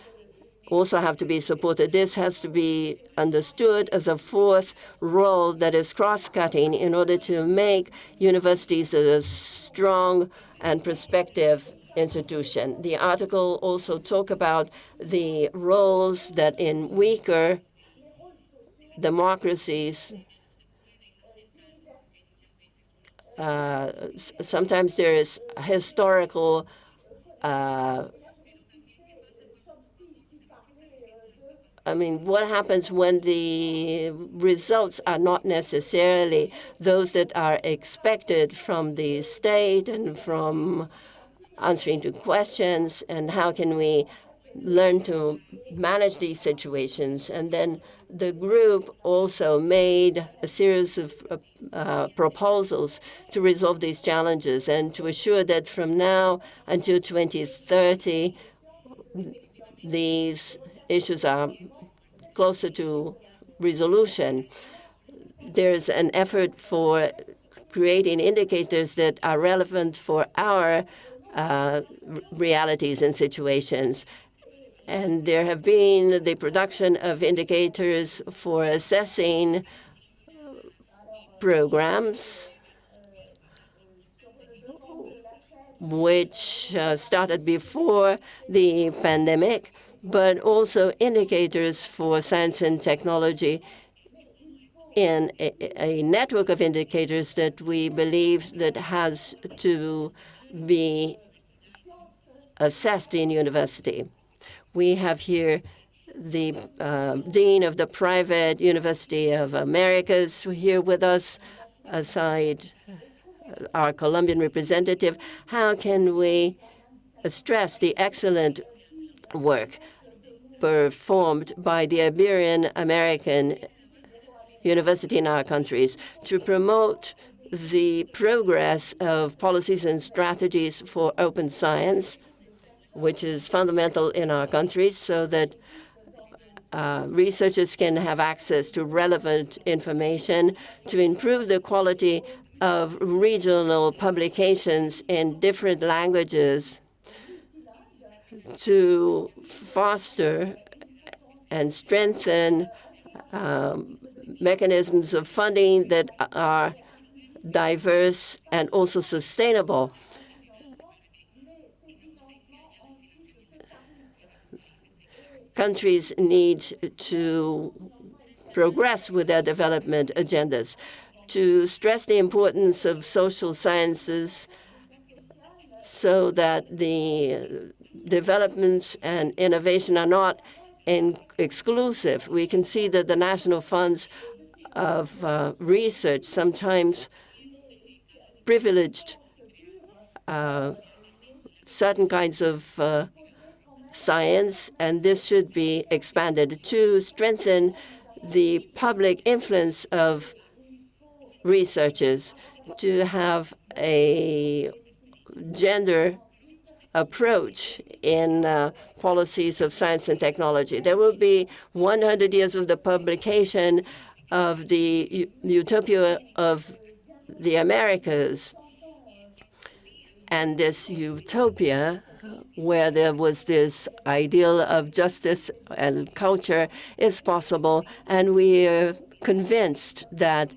also have to be supported. This has to be understood as a fourth role that is cross-cutting in order to make universities a strong and prospective institution. The article also talk about the roles that in weaker democracies, sometimes there is historical what happens when the results are not necessarily those that are expected from the state and from answering to questions, and how can we learn to manage these situations? And then the group also made a series of proposals to resolve these challenges and to assure that from now until 2030, these issues are closer to resolution. There's an effort for creating indicators that are relevant for our realities and situations. And there have been the production of indicators for assessing programs, which started before the pandemic, but also indicators for science and technology in a network of indicators that we believe that has to be assessed in university. We have here the Dean of the Private University of Americas here with us, aside our Colombian representative. How can we stress the excellent work performed by the Iberian-American university in our countries to promote the progress of policies and strategies for open science, which is fundamental in our countries, so that researchers can have access to relevant information, to improve the quality of regional publications in different languages, to foster and strengthen mechanisms of funding that are diverse and also sustainable. Countries need to progress with their development agendas, to stress the importance of social sciences so that the developments and innovation are not exclusive. We can see that the national funds of research sometimes privileged certain kinds of science, and this should be expanded to strengthen the public influence of researchers, to have a gender approach in policies of science and technology. There will be 100 years of the publication of the Utopia of the Americas. And this utopia, where there was this ideal of justice and culture, is possible. And we are convinced that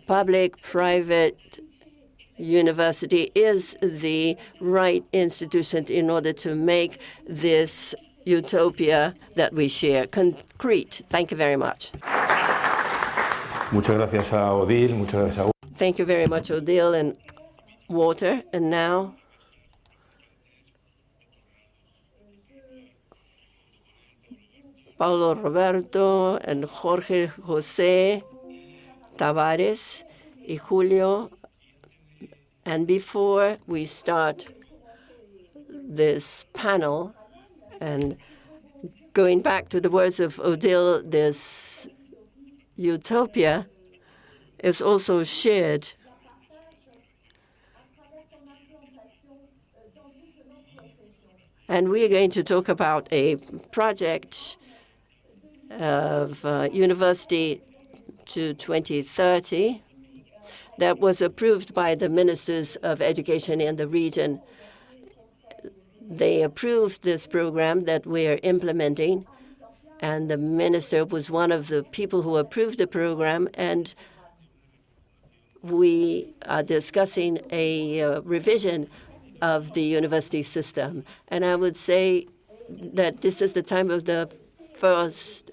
public-private university is the right institution in order to make this utopia that we share concrete. Thank you very much. Muchas gracias a Odile, muchas gracias a... Thank you very much, Odile and Walter. And now, Paulo Roberto and Jorge José Tavares y Julio. And before we start this panel, and going back to the words of Odile, this utopia is also shared and we are going to talk about a project of University to 2030 that was approved by the ministers of education in the region. They approved this program that we are implementing, and the minister was one of the people who approved the program, and we are discussing a revision of the university system. And I would say that this is the time of the first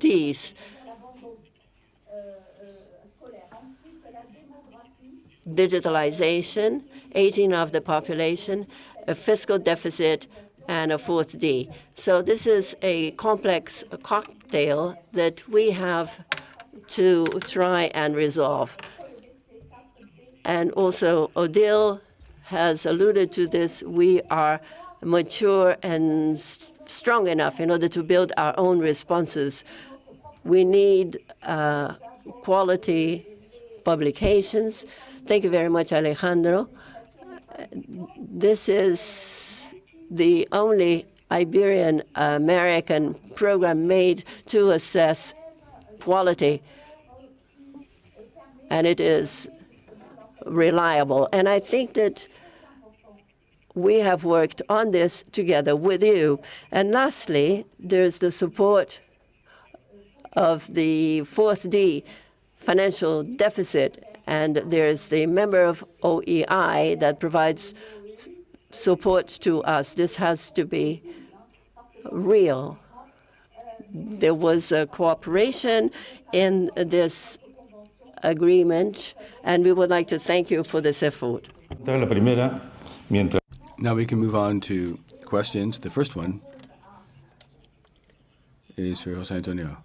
Ds. Digitalization, aging of the population, a fiscal deficit, and a fourth D. So this is a complex cocktail that we have to try and resolve. And also, Odile has alluded to this. We are mature and strong enough in order to build our own responses. We need quality publications. Thank you very much, Alejandro. This is the only Iberian American program made to assess quality, and it is reliable. And I think that we have worked on this together with you. And lastly, there's the support of the fourth D, financial deficit. And there's the member of OEI that provides support to us. This has to be real. There was a cooperation in this agreement, and we would like to thank you for this effort. Now we can move on to questions. The first one is for Jose Antonio.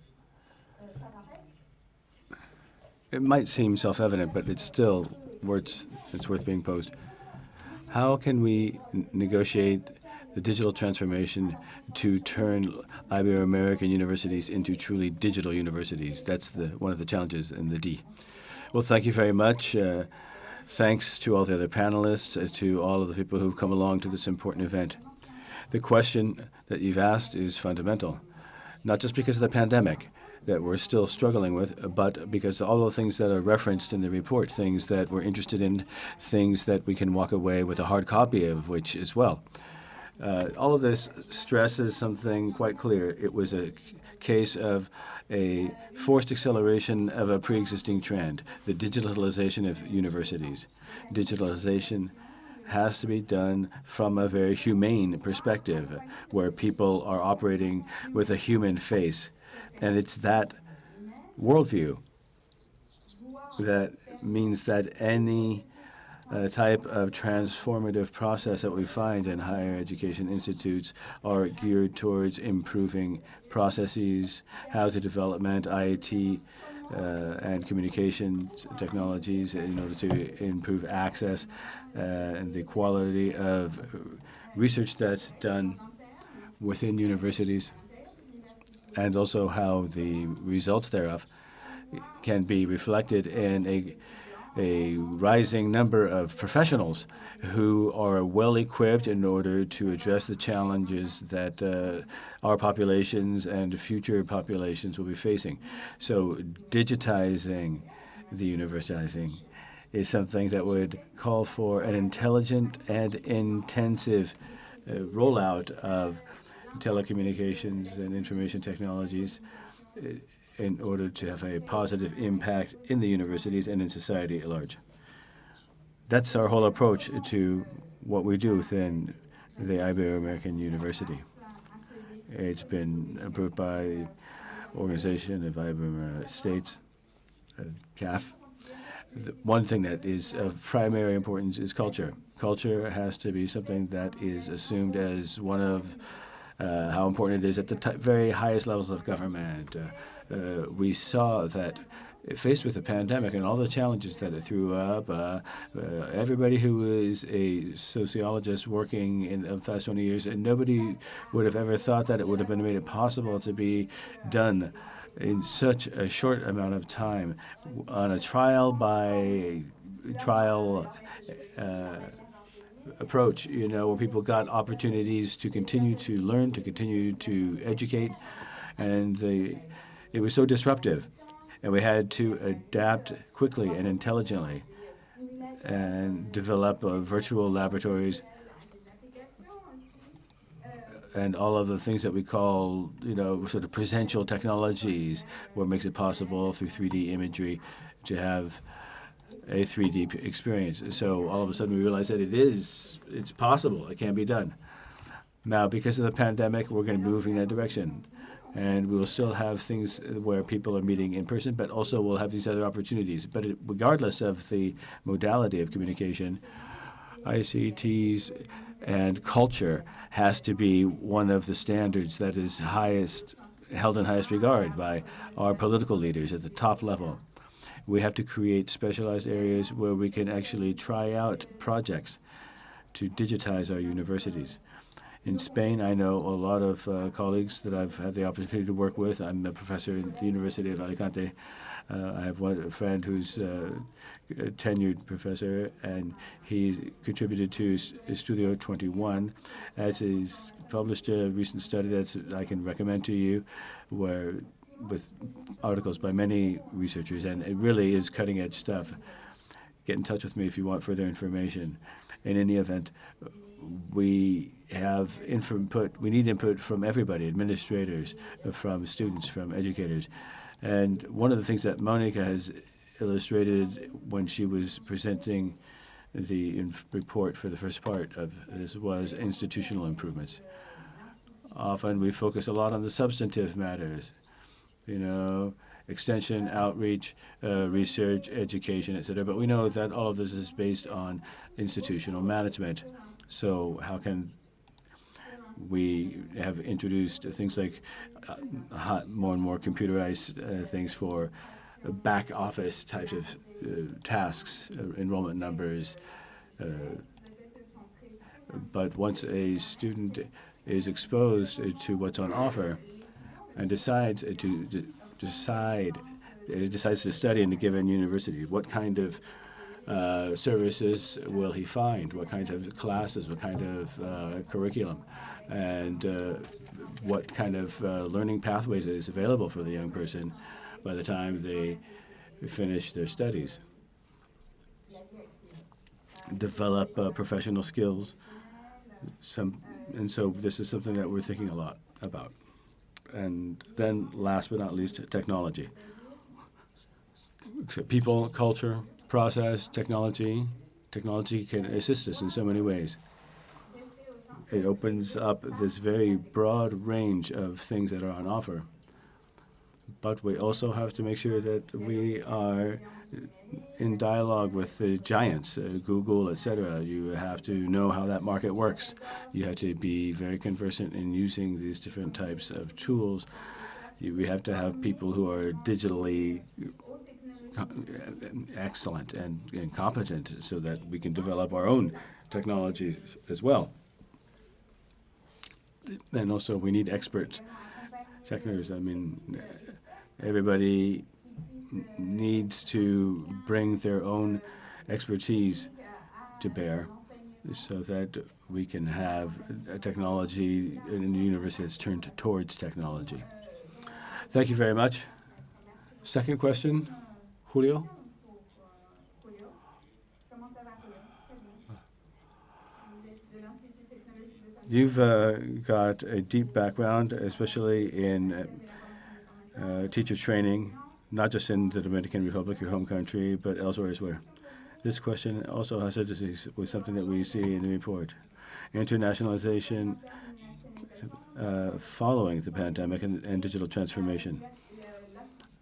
It might seem self-evident, but it's still worth being posed. How can we negotiate the digital transformation to turn Iberoamerican universities into truly digital universities? That's one of the challenges in the D. Well, thank you very much. Thanks to all the other panelists, to all of the people who've come along to this important event. The question that you've asked is fundamental, not just because of the pandemic that we're still struggling with, but because all of the things that are referenced in the report, things that we're interested in, things that we can walk away with a hard copy of which as well. All of this stresses something quite clear. It was a case of a forced acceleration of a pre-existing trend, the digitalization of universities. Digitalization has to be done from a very humane perspective, where people are operating with a human face. And it's that worldview that means that any type of transformative process that we find in higher education institutes are geared towards improving processes, how to development, IT, and communication technologies in order to improve access and the quality of research that's done within universities, and also how the results thereof can be reflected in a a rising number of professionals who are well equipped in order to address the challenges that our populations and future populations will be facing. So digitizing the universitizing is something that would call for an intelligent and intensive rollout of telecommunications and information technologies in order to have a positive impact in the universities and in society at large. That's our whole approach to what we do within the Iberoamerican University. It's been approved by the Organization of Iberoamerican States, CAF. One thing that is of primary importance is culture. Culture has to be something that is assumed as one of how important it is at the very highest levels of government. We saw that faced with the pandemic and all the challenges that it threw up, everybody who is a sociologist working in the past 20 years, and nobody would have ever thought that it would have been made it possible to be done in such a short amount of time on a trial by trial approach, where people got opportunities to continue to learn, to continue to educate, and it was so disruptive. And we had to adapt quickly and intelligently and develop virtual laboratories and all of the things that we call, sort of presential technologies, where it makes it possible through 3D imagery to have a 3D experience. So all of a sudden we realized that it's possible, it can be done. Now, because of the pandemic, we're going to be moving in that direction. And we will still have things where people are meeting in person, but also we'll have these other opportunities. But regardless of the modality of communication, ICTs and culture has to be one of the standards that is held in highest regard by our political leaders at the top level. We have to create specialized areas where we can actually try out projects to digitize our universities. In Spain, I know a lot of colleagues that I've had the opportunity to work with. I'm a professor at the University of Alicante. I have one friend who's a tenured professor, and he's contributed to Studio 21. As he's published a recent study that I can recommend to you, with articles by many researchers, and it really is cutting-edge stuff. Get in touch with me if you want further information. In any event, we have input. We need input from everybody: administrators, from students, from educators. And one of the things that Monica has illustrated when she was presenting the report for the first part of this was institutional improvements. Often we focus a lot on the substantive matters, extension, outreach, research, education, etc. But we know that all of this is based on institutional management. So how can we have introduced things like more and more computerized things for back office types of tasks, enrollment numbers. But once a student is exposed to what's on offer and decides to study in a given university, what kind of services will he find? What kind of classes? What kind of curriculum? And what kind of learning pathways is available for the young person by the time they finish their studies? Develop professional skills. And so this is something that we're thinking a lot about. And then last but not least, technology. So people, culture, process, technology. Technology can assist us in so many ways. It opens up this very broad range of things that are on offer. But we also have to make sure that we are in dialogue with the giants, Google, etc. You have to know how that market works. You have to be very conversant in using these different types of tools. We have to have people who are digitally excellent and competent so that we can develop our own technologies as well. And also we need experts, technicians. I mean, everybody needs to bring their own expertise to bear so that we can have a technology in the university that's turned towards technology. Thank you very much. Second question, Julio? You've got a deep background, especially in teacher training, not just in the Dominican Republic, your home country, but elsewhere as well. This question also has to do with something that we see in the report. Internationalization following the pandemic and digital transformation.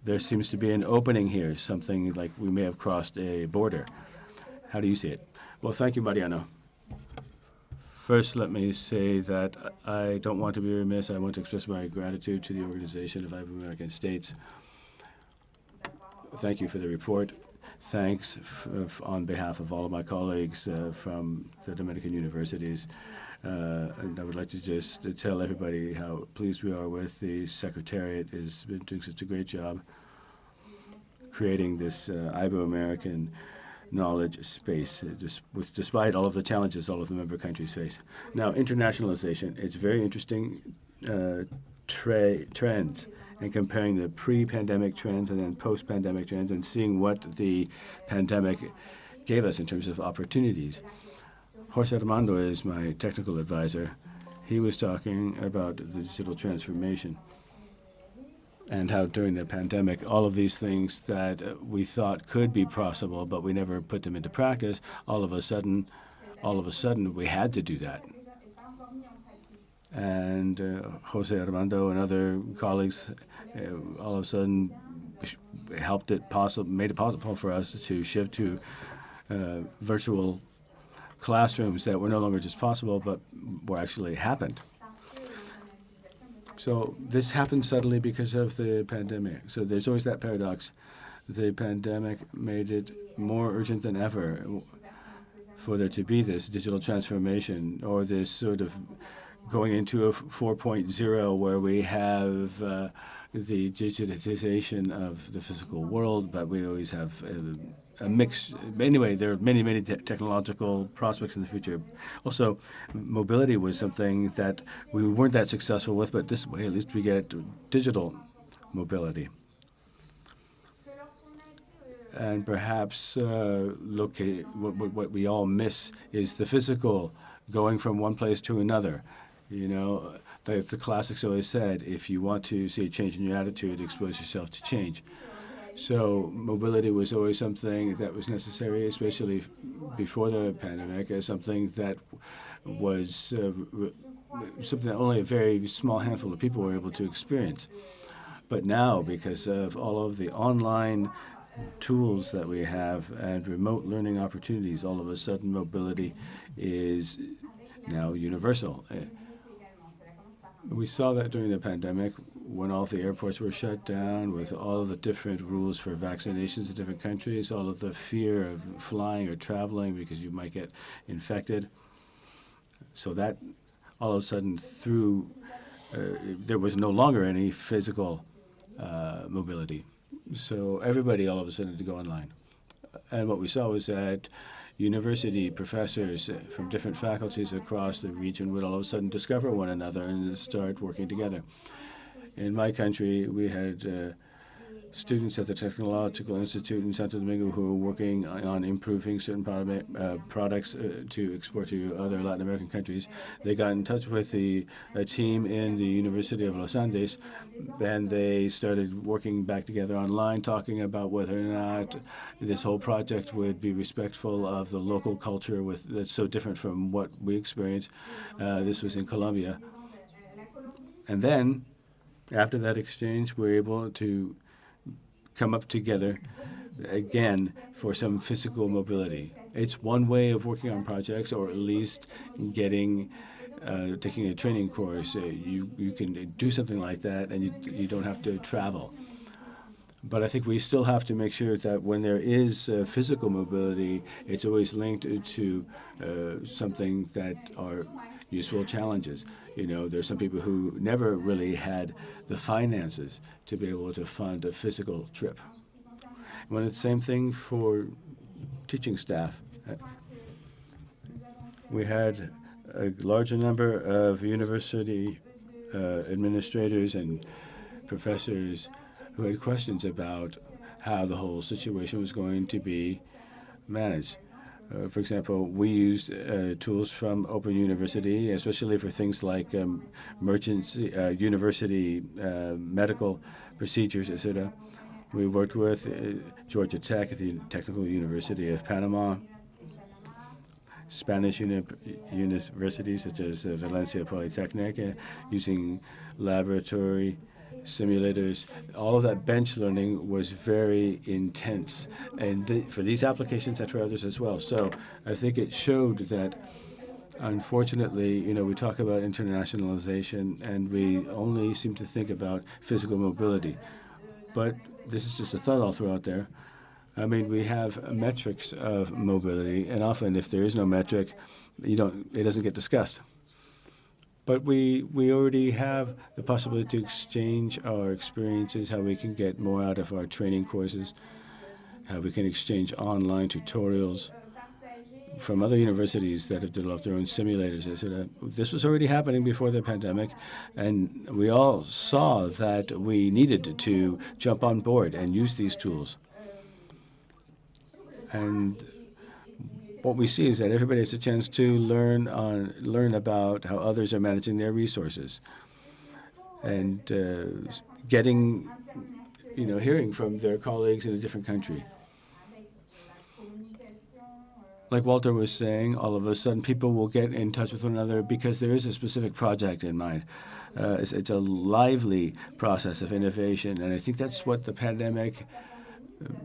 There seems to be an opening here, something like we may have crossed a border. How do you see it? Well, thank you, Mariano. First, let me say that I don't want to be remiss. I want to express my gratitude to the Organization of Iberoamerican States. Thank you for the report. Thanks on behalf of all of my colleagues from the Dominican universities. And I would like to just tell everybody how pleased we are with the Secretariat has been doing such a great job creating this Iberoamerican knowledge space, despite all of the challenges all of the member countries face. Now, internationalization, it's very interesting trends, and comparing the pre-pandemic trends and then post-pandemic trends and seeing what the pandemic gave us in terms of opportunities. Jose Armando is my technical advisor. He was talking about the digital transformation and how during the pandemic, all of these things that we thought could be possible, but we never put them into practice, all of a sudden, we had to do that. And Jose Armando and other colleagues all of a sudden made it possible for us to shift to virtual classrooms that were no longer just possible, but were actually happened. So this happened suddenly because of the pandemic. So there's always that paradox. The pandemic made it more urgent than ever for there to be this digital transformation, or this sort of going into a 4.0 where we have the digitization of the physical world, but we always have a mix. Anyway, there are many, many technological prospects in the future. Also, mobility was something that we weren't that successful with, but this way at least we get digital mobility. And perhaps what we all miss is the physical, going from one place to another. You know, the classics always said, if you want to see a change in your attitude, expose yourself to change. So mobility was always something that was necessary, especially before the pandemic, as something that was something that only a very small handful of people were able to experience. But now, because of all of the online tools that we have and remote learning opportunities, all of a sudden mobility is now universal. We saw that during the pandemic when all the airports were shut down, with all of the different rules for vaccinations in different countries, all of the fear of flying or traveling because you might get infected. So that all of a sudden there was no longer any physical mobility. So everybody all of a sudden had to go online. And what we saw was that university professors from different faculties across the region would all of a sudden discover one another and start working together. In my country, we had students at the Technological Institute in Santo Domingo who were working on improving certain products to export to other Latin American countries. They got in touch with a team in the University of Los Andes, and they started working back together online, talking about whether or not this whole project would be respectful of the local culture that's so different from what we experience. This was in Colombia. And then, after that exchange, we were able to come up together again for some physical mobility. It's one way of working on projects, or at least taking a training course. You can do something like that, and you don't have to travel. But I think we still have to make sure that when there is physical mobility, it's always linked to something that are useful challenges. You know, there's some people who never really had the finances to be able to fund a physical trip. When it's the same thing for teaching staff. We had a larger number of university administrators and professors who had questions about how the whole situation was going to be managed. For example, we used tools from Open University, especially for things like emergency university medical procedures, etc. We worked with Georgia Tech at the Technical University of Panama, Spanish universities such as Valencia Polytechnic, using laboratory simulators. All of that bench learning was very intense, and for these applications and for others as well. So I think it showed that, unfortunately, we talk about internationalization, and we only seem to think about physical mobility. But this is just a thought I'll throw out there. I mean, we have metrics of mobility, and often if there is no metric, it doesn't get discussed. But we already have the possibility to exchange our experiences, how we can get more out of our training courses, how we can exchange online tutorials from other universities that have developed their own simulators. This was already happening before the pandemic, and we all saw that we needed to jump on board and use these tools. And what we see is that everybody has a chance to learn about how others are managing their resources, and hearing from their colleagues in a different country. Like Walter was saying, all of a sudden people will get in touch with one another because there is a specific project in mind. It's a lively process of innovation, and I think that's what the pandemic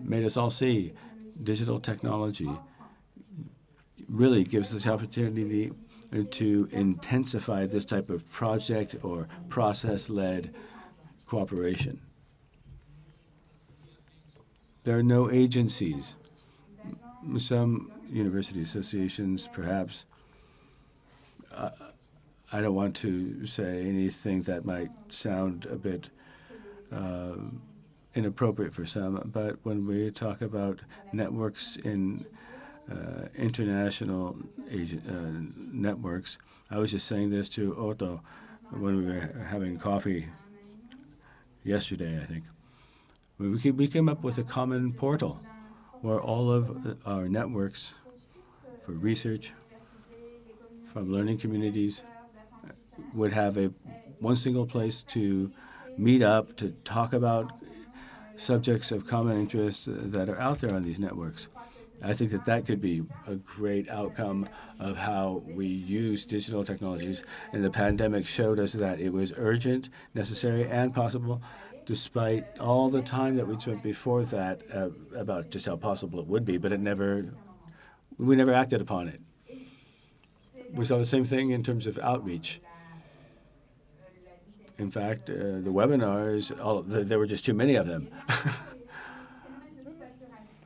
made us all see. Digital technology really gives us the opportunity to intensify this type of project or process-led cooperation. There are no agencies. Some university associations, perhaps. I don't want to say anything that might sound a bit inappropriate for some, but when we talk about networks in international networks, I was just saying this to Otto when we were having coffee yesterday, I think. We came up with a common portal where all of our networks for research, from learning communities, would have one single place to meet up, to talk about subjects of common interest that are out there on these networks. I think that could be a great outcome of how we use digital technologies. And the pandemic showed us that it was urgent, necessary, and possible, despite all the time that we spent before that about just how possible it would be, but we never acted upon it. We saw the same thing in terms of outreach. In fact, the webinars, there were just too many of them.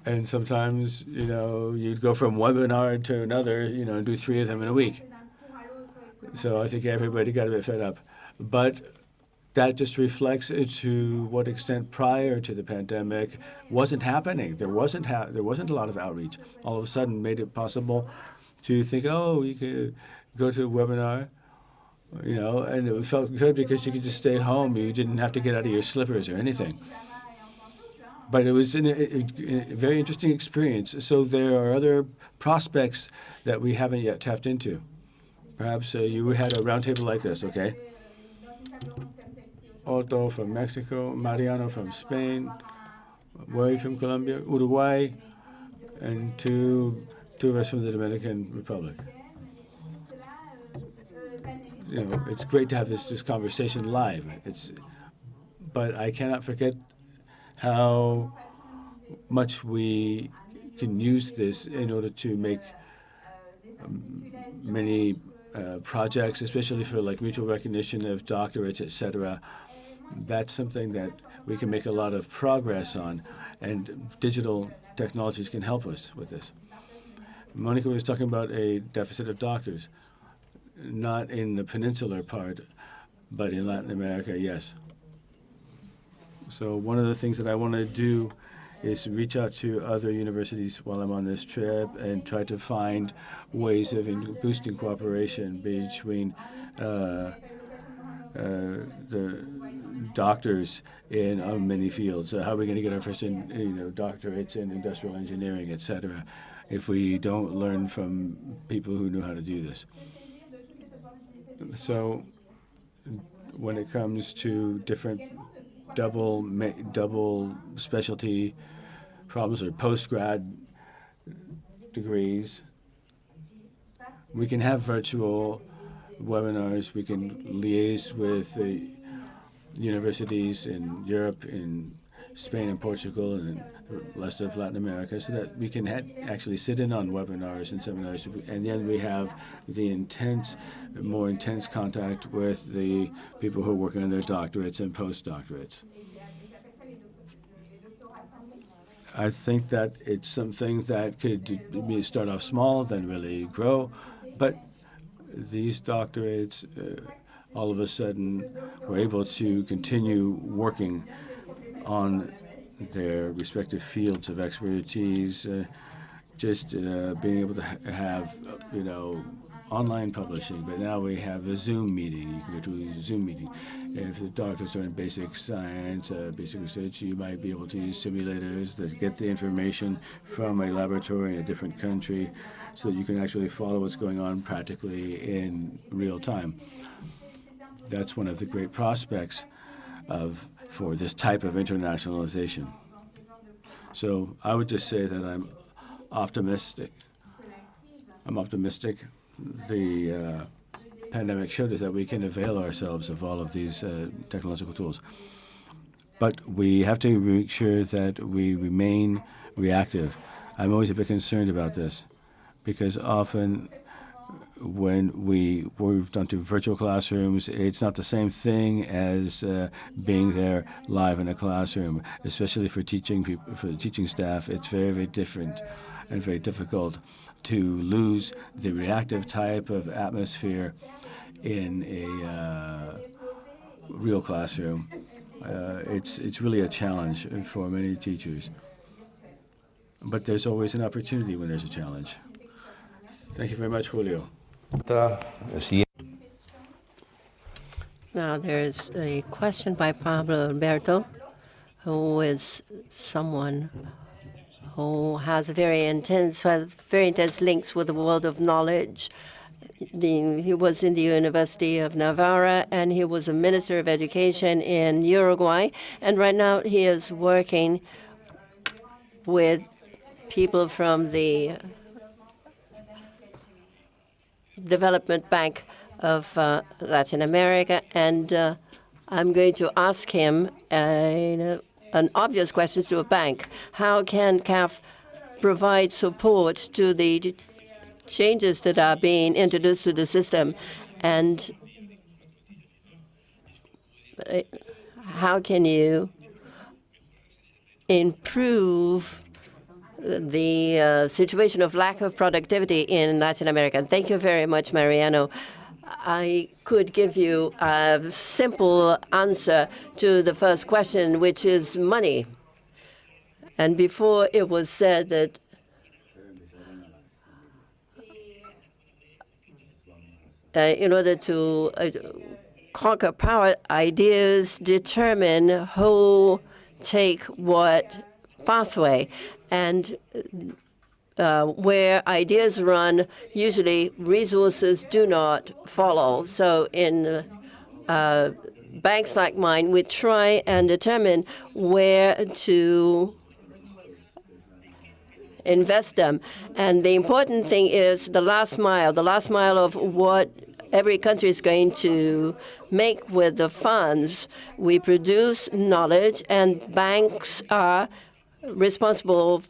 And sometimes, you'd go from one webinar to another, and do 3 of them in a week. So I think everybody got a bit fed up. But that just reflects to what extent prior to the pandemic wasn't happening. There wasn't a lot of outreach. All of a sudden made it possible to think, you could go to a webinar, and it felt good because you could just stay home. You didn't have to get out of your slippers or anything. But it was a very interesting experience. So there are other prospects that we haven't yet tapped into. Perhaps you had a roundtable like this, okay? Otto from Mexico, Mariano from Spain, Wei from Colombia, Uruguay, and two of us from the Dominican Republic. It's great to have this conversation live. But I cannot forget how much we can use this in order to make many projects, especially for mutual recognition of doctorates, etc. That's something that we can make a lot of progress on, and digital technologies can help us with this. Monica was talking about a deficit of doctors, not in the peninsular part, but in Latin America, yes. So one of the things that I want to do is reach out to other universities while I'm on this trip and try to find ways of boosting cooperation between the doctors in many fields. How are we going to get our first doctorates in industrial engineering, etc., if we don't learn from people who know how to do this? So when it comes to different double specialty problems or post-grad degrees, we can have virtual webinars. We can liaise with the universities in Europe, in Spain and Portugal, and the rest of Latin America, so that we can actually sit in on webinars and seminars, and then we have the more intense contact with the people who are working on their doctorates and postdoctorates. I think that it's something that could start off small, then really grow, but these doctorates, all of a sudden, were able to continue working on their respective fields of expertise, being able to have, online publishing. But now we have a Zoom meeting. You can go to a Zoom meeting. If the doctors are in basic science, basic research, you might be able to use simulators that get the information from a laboratory in a different country, so that you can actually follow what's going on practically in real time. That's one of the great prospects for this type of internationalization. So I would just say that I'm optimistic. The pandemic showed us that we can avail ourselves of all of these technological tools. But we have to make sure that we remain reactive. I'm always a bit concerned about this, because often when we moved onto virtual classrooms, it's not the same thing as being there live in a classroom, especially for teaching people, for the teaching staff. It's very, very different and very difficult to lose the reactive type of atmosphere in a real classroom. It's really a challenge for many teachers. But there's always an opportunity when there's a challenge. Thank you very much, Julio. Now there's a question by Pablo Alberto, who is someone who has very intense links with the world of knowledge. He was in the University of Navarra, and he was a minister of education in Uruguay. And right now he is working with people from the Development Bank of Latin America. And I'm going to ask him an obvious question to a bank. How can CAF provide support to the changes that are being introduced to the system? And how can you improve the situation of lack of productivity in Latin America? Thank you very much, Mariano. I could give you a simple answer to the first question, which is money. And before it was said that in order to conquer power, ideas determine who take what pathway. And where ideas run, usually resources do not follow. So in banks like mine, we try and determine where to invest them. And the important thing is the last mile of what every country is going to make with the funds. We produce knowledge, and banks are responsible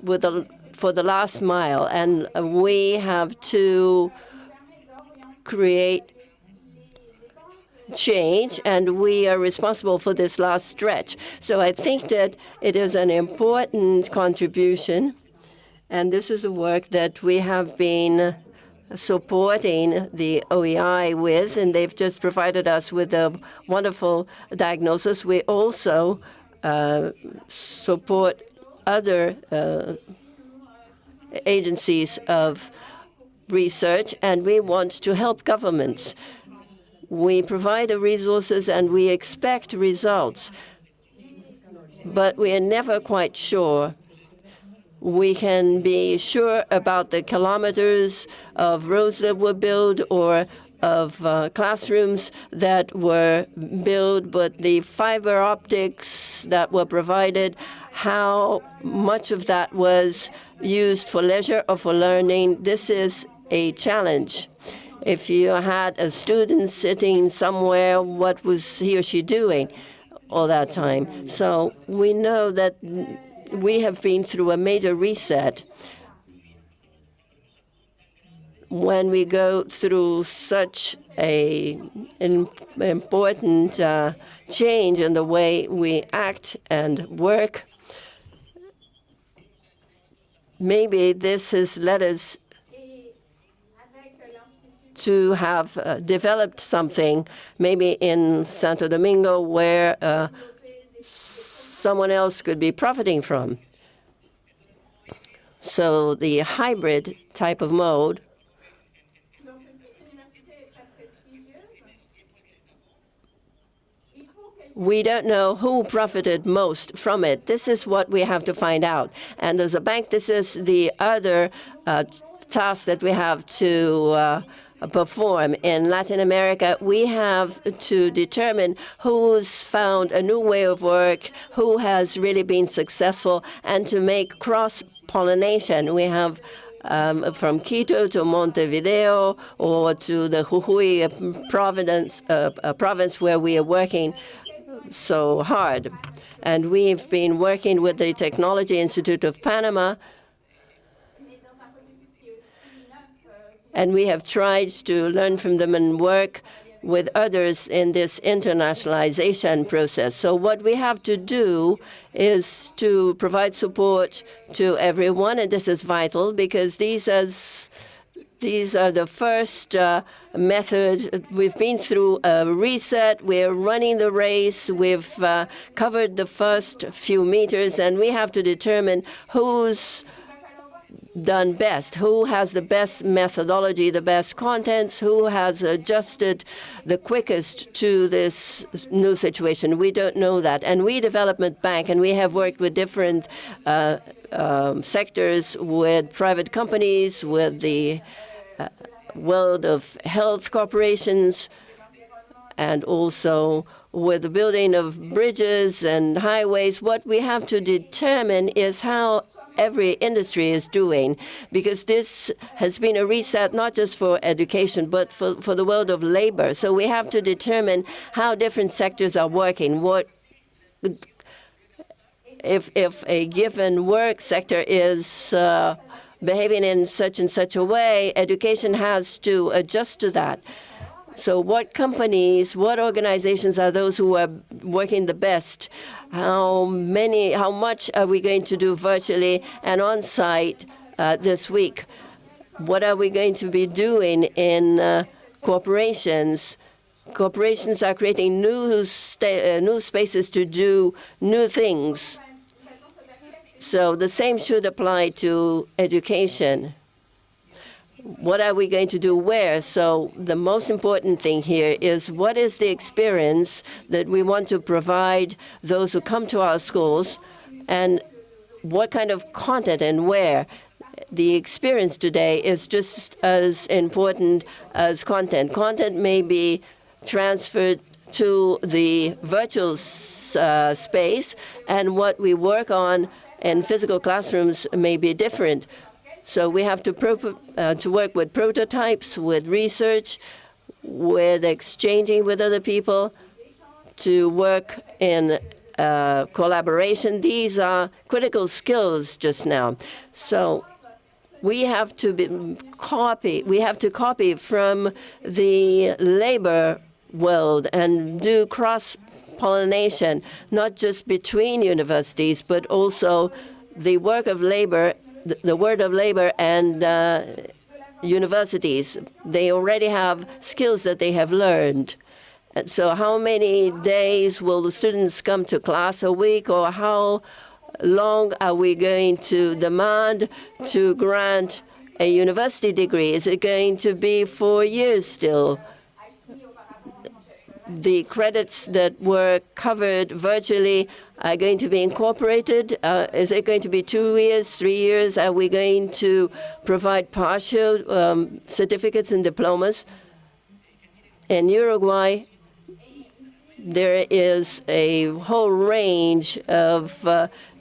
for the last mile, and we have to create change, and we are responsible for this last stretch. So I think that it is an important contribution, and this is the work that we have been supporting the OEI with, and they've just provided us with a wonderful diagnosis. We also support other agencies of research, and we want to help governments. We provide the resources and we expect results, but we are never quite sure. We can be sure about the kilometers of roads that were built or of classrooms that were built, but the fiber optics that were provided, how much of that was used for leisure or for learning, this is a challenge. If you had a student sitting somewhere, what was he or she doing all that time? So we know that we have been through a major reset. When we go through such an important change in the way we act and work, maybe this has led us to have developed something, maybe in Santo Domingo, where someone else could be profiting from. So the hybrid type of mode we don't know who profited most from it. This is what we have to find out. And as a bank, this is the other task that we have to perform. In Latin America, we have to determine who's found a new way of work, who has really been successful, and to make cross-pollination. We have from Quito to Montevideo or to the Jujuy province where we are working so hard. And we've been working with the Technology Institute of Panama, and we have tried to learn from them and work with others in this internationalization process. So what we have to do is to provide support to everyone, and this is vital because these are the first method. We've been through a reset. We're running the race. We've covered the first few meters, and we have to determine who's done best, who has the best methodology, the best contents, who has adjusted the quickest to this new situation. We don't know that. And we, Development Bank, and we have worked with different sectors, with private companies, with the world of health corporations, and also with the building of bridges and highways. What we have to determine is how every industry is doing, because this has been a reset not just for education, but for the world of labor. So we have to determine how different sectors are working. What if a given work sector is behaving in such and such a way, education has to adjust to that. So what companies, what organizations are those who are working the best? How much are we going to do virtually and on-site this week? What are we going to be doing in corporations? Corporations are creating new spaces to do new things. So the same should apply to education. What are we going to do where? So the most important thing here is what is the experience that we want to provide those who come to our schools, and what kind of content and where. The experience today is just as important as content. Content may be transferred to the virtual space, and what we work on in physical classrooms may be different. So we have to work with prototypes, with research, with exchanging with other people, to work in collaboration. These are critical skills just now. So we have to copy from the labor world and do cross-pollination, not just between universities, but also the work of labor. The word of labor and universities, they already have skills that they have learned. And so how many days will the students come to class a week, or how long are we going to demand to grant a university degree? Is it going to be 4 years still? The credits that were covered virtually are going to be incorporated? Is it going to be 2 years, 3 years? Are we going to provide partial certificates and diplomas? In Uruguay, there is a whole range of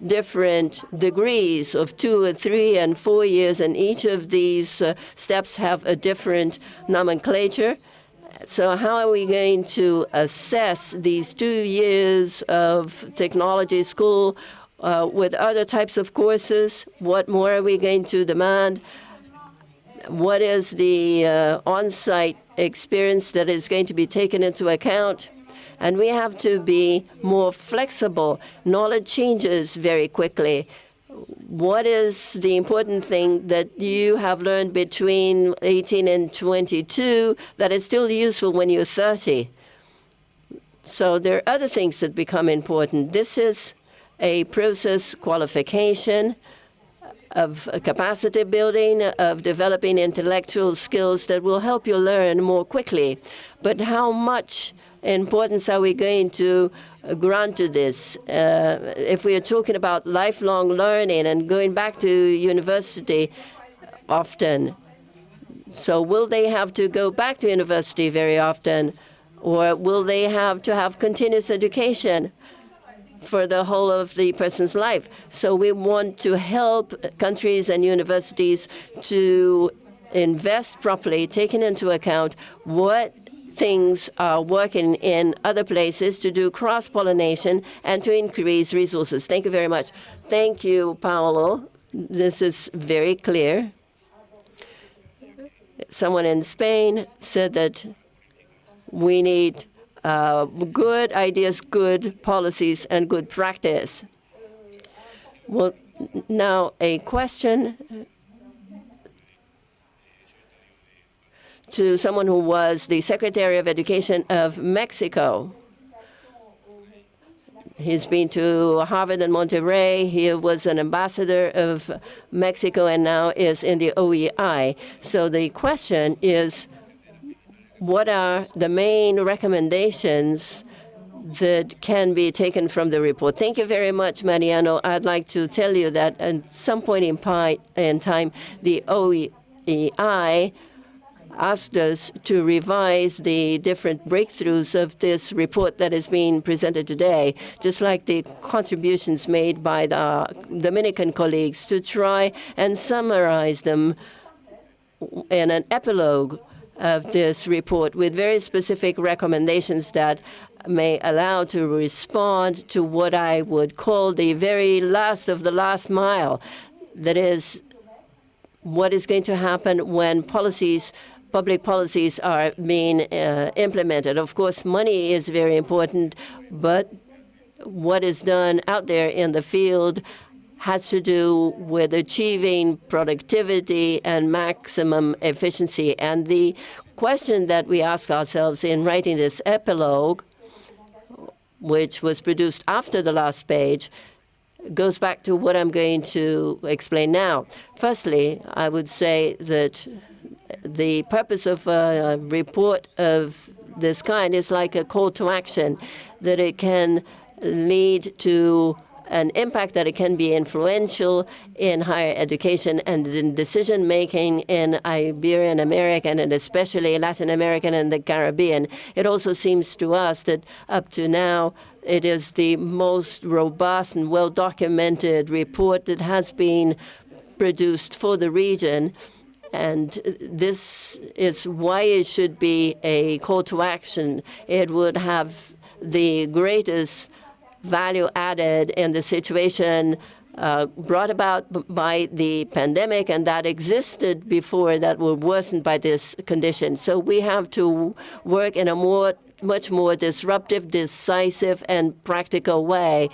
different degrees of 2 or 3 and 4 years, and each of these steps have a different nomenclature. So how are we going to assess these 2 years of technology school with other types of courses? What more are we going to demand? What is the on-site experience that is going to be taken into account? And we have to be more flexible. Knowledge changes very quickly. What is the important thing that you have learned between 18 and 22 that is still useful when you're 30? So there are other things that become important. This is a process qualification of capacity building, of developing intellectual skills that will help you learn more quickly. But how much importance are we going to grant to this? If we are talking about lifelong learning and going back to university often, so will they have to go back to university very often, or will they have to have continuous education for the whole of the person's life? So we want to help countries and universities to invest properly, taking into account what things are working in other places to do cross-pollination and to increase resources. Thank you very much. Thank you, Paolo. This is very clear. Someone in Spain said that we need good ideas, good policies, and good practice. Well, now a question to someone who was the Secretary of Education of Mexico. He's been to Harvard and Monterrey. He was an ambassador of Mexico and now is in the OEI. So the question is, what are the main recommendations that can be taken from the report? Thank you very much, Mariano. I'd like to tell you that at some point in time, the OEI asked us to revise the different breakthroughs of this report that is being presented today, just like the contributions made by the Dominican colleagues, to try and summarize them in an epilogue of this report with very specific recommendations that may allow to respond to what I would call the very last of the last mile. That is, what is going to happen when public policies are being implemented. Of course, money is very important, but what is done out there in the field has to do with achieving productivity and maximum efficiency. And the question that we ask ourselves in writing this epilogue, which was produced after the last page, goes back to what I'm going to explain now. Firstly, I would say that the purpose of a report of this kind is like a call to action, that it can lead to an impact, that it can be influential in higher education and in decision-making in Iberian American and especially Latin American and the Caribbean. It also seems to us that up to now, it is the most robust and well-documented report that has been produced for the region. And this is why it should be a call to action. It would have the greatest value added in the situation brought about by the pandemic and that existed before, that were worsened by this condition. So we have to work in a much more disruptive, decisive, and practical way.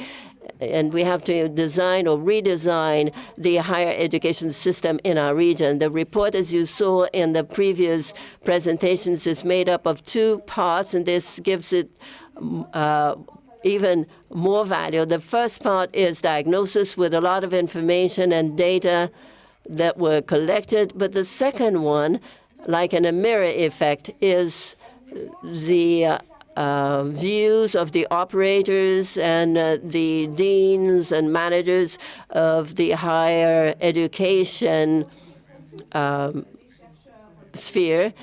And we have to design or redesign the higher education system in our region. The report, as you saw in the previous presentations, is made up of 2 parts, and this gives it even more value. The first part is diagnosis with a lot of information and data that were collected. But the second one, like in a mirror effect, is the views of the operators and the deans and managers of the higher education sphere.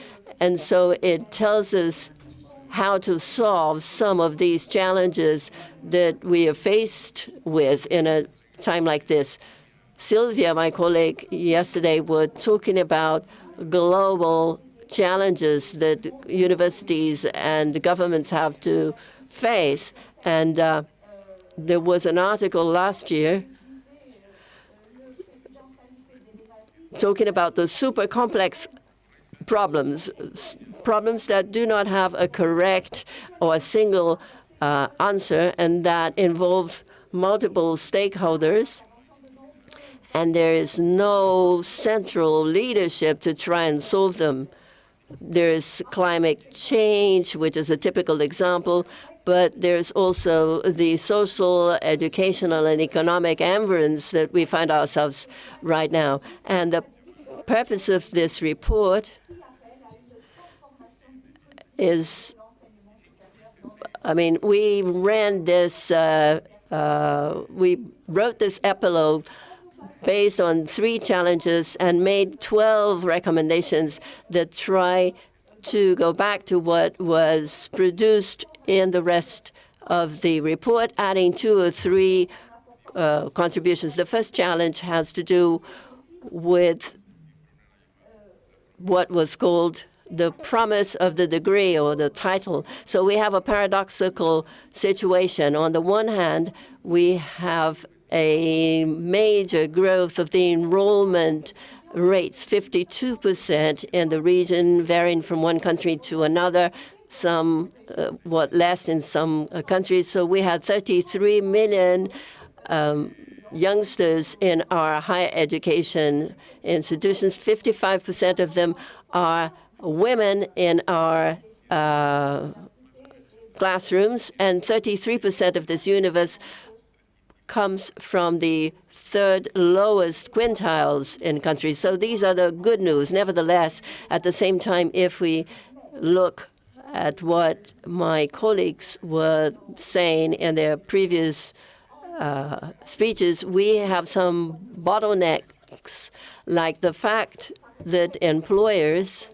And so it tells us how to solve some of these challenges that we are faced with in a time like this. Sylvia, my colleague, yesterday were talking about global challenges that universities and governments have to face. And there was an article last year talking about the super complex problems that do not have a correct or a single answer, and that involves multiple stakeholders. And there is no central leadership to try and solve them. There's climate change, which is a typical example, but there's also the social, educational, and economic environs that we find ourselves right now. And the purpose of this report is, we ran this, we wrote this epilogue based on 3 challenges and made 12 recommendations that try to go back to what was produced in the rest of the report, adding 2 or 3 contributions. The first challenge has to do with what was called the promise of the degree or the title. So we have a paradoxical situation. On the one hand, we have a major growth of the enrollment rates, 52% in the region, varying from one country to another, somewhat less in some countries. So we had 33 million youngsters in our higher education institutions. 55% of them are women in our classrooms, and 33% of this universe comes from the 3rd lowest quintiles in countries. So these are the good news. Nevertheless, at the same time, if we look at what my colleagues were saying in their previous speeches, we have some bottlenecks, like the fact that employers,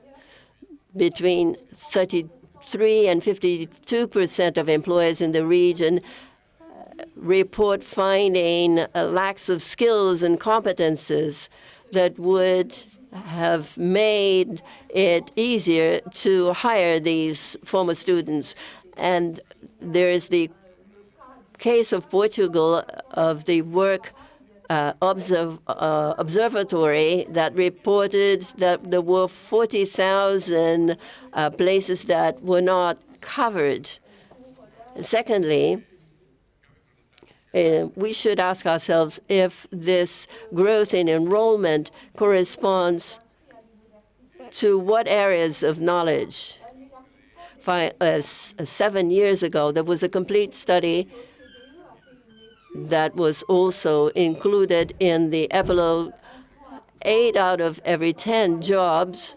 between 33 and 52% of employers in the region, report finding lacks of skills and competences that would have made it easier to hire these former students. And there is the case of Portugal, of the work observatory that reported that there were 40,000 places that were not covered. Secondly, we should ask ourselves if this growth in enrollment corresponds to what areas of knowledge. 7 years ago, there was a complete study that was also included in the epilogue. 8 out of every 10 jobs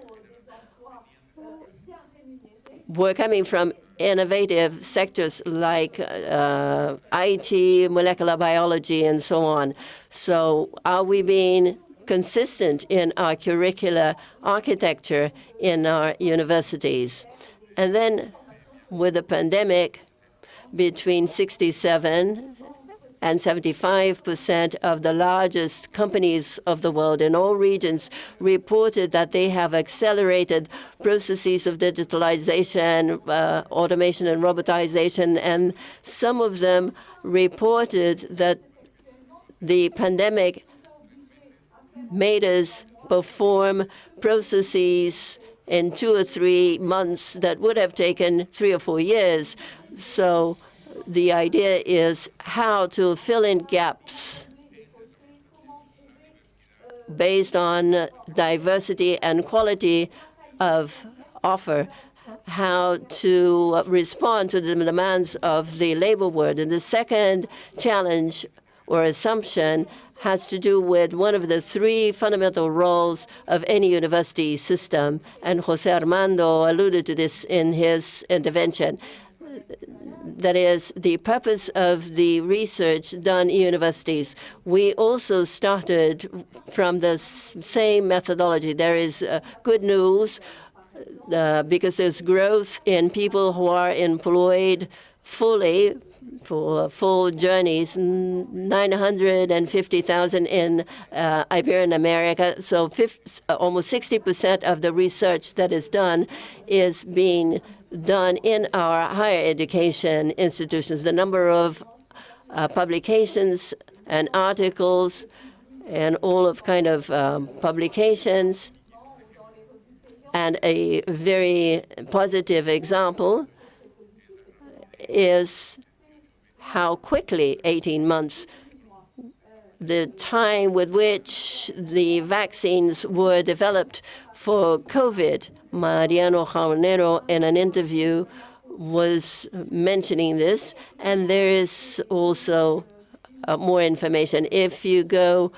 were coming from innovative sectors like IT, molecular biology, and so on. So are we being consistent in our curricular architecture in our universities? And then with the pandemic, between 67 and 75% of the largest companies of the world in all regions reported that they have accelerated processes of digitalization, automation, and robotization. And some of them reported that the pandemic made us perform processes in 2 or 3 months that would have taken 3 or 4 years. So the idea is how to fill in gaps based on diversity and quality of offer. how to respond to the demands of the labor world. And the second challenge or assumption has to do with one of the three fundamental roles of any university system. And Jose Armando alluded to this in his intervention. That is the purpose of the research done in universities. We also started from the same methodology. There is good news because there's growth in people who are employed fully for full journeys, 950,000 in Iberoamerica. So almost 60% of the research that is done is being done in our higher education institutions. The number of publications and articles and all of kind of publications. And a very positive example is how quickly, 18 months, the time with which the vaccines were developed for COVID. Mariano Jaunero, in an interview, was mentioning this, and there is also more information. If you go